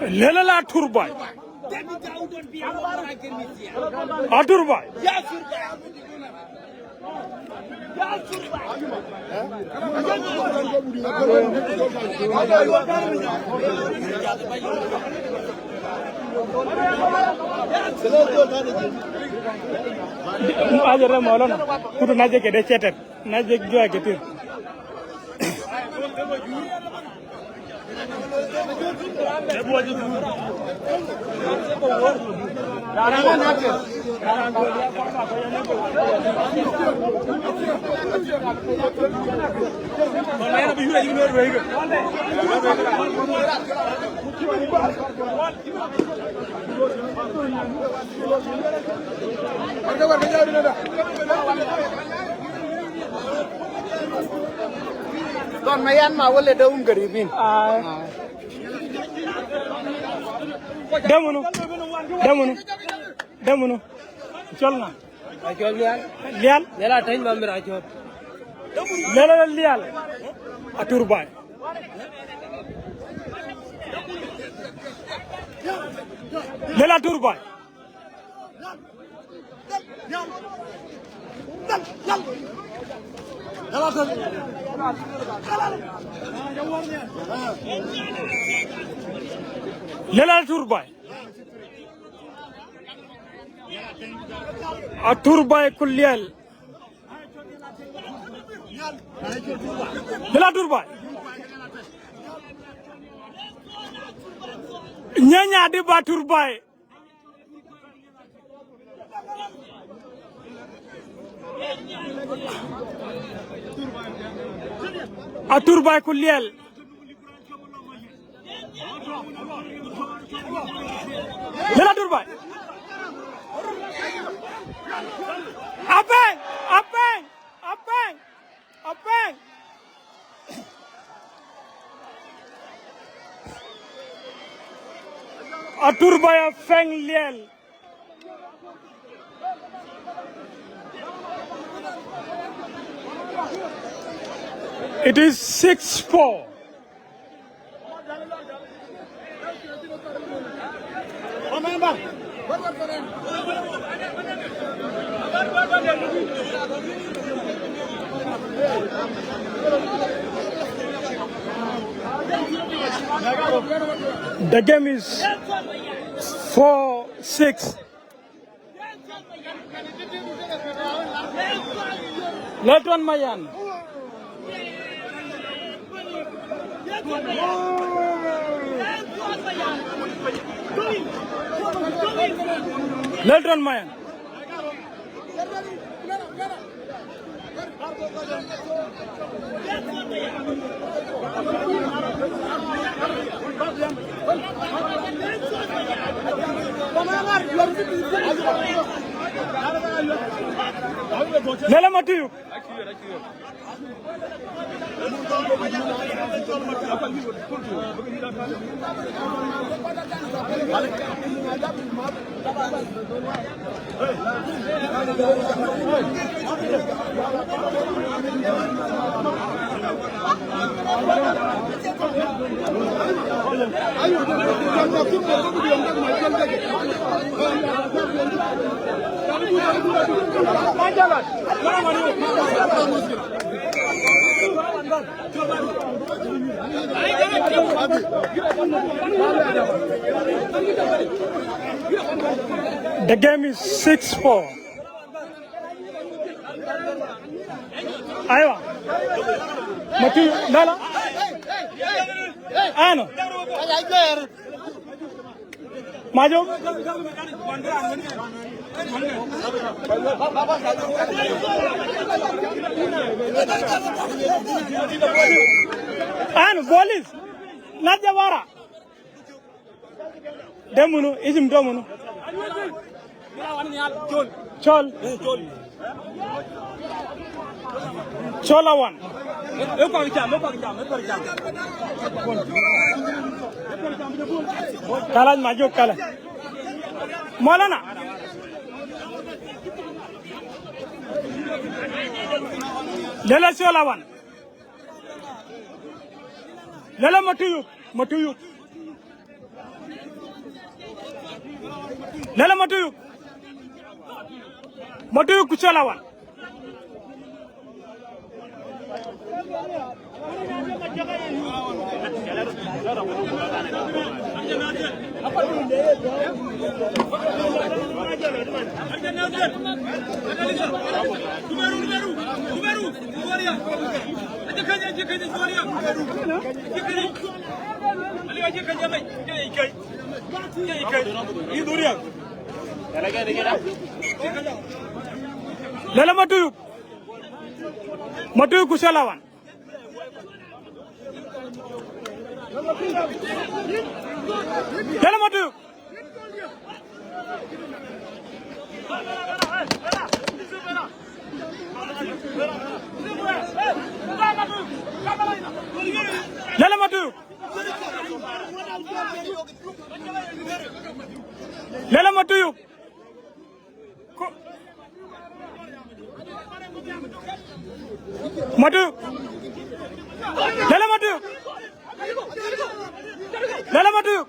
Lela la turba. Aturba. aja re maulana kudu naje ke de chetet naje joa ke tir Don mayan ma wala da garibin. Demunu. Cholna. Ajol lial. Lial. Lela tañ mamir ajol. Lela lial. Atur bay. Lela atur bay. Lela atur bay. Atur bay kulial. Lela atur bay. Nyanya di batur bay. Atur bay kulial. Lela atur bay. Apeng. Atur bay feng liel. It is 6-4. The game is 4-6. Let one Mayan. Let one Mayan. Lela matu. The game is 6-4. Aywa. Mati Lala. Ano. Majo. Ano police. Najawara. Demunu isim domunu. Chol. Cholawan. Kalan maju kalan. Maulana. Lela Cholawan. Lela Matuyuk. Lela Matuyuk Cholawan. Lala Matuyuk Kusalawan. Lala Matuyuk. Lala Matuyuk. Lala Matuyuk. Matuyuk. Lala Matuyuk. Lala Matuyuk.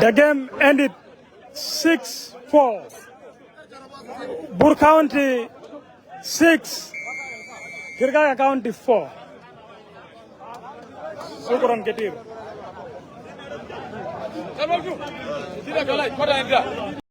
The game ended 6-4. Bur County 6, Kirgaga County 4. Shukran Ketir.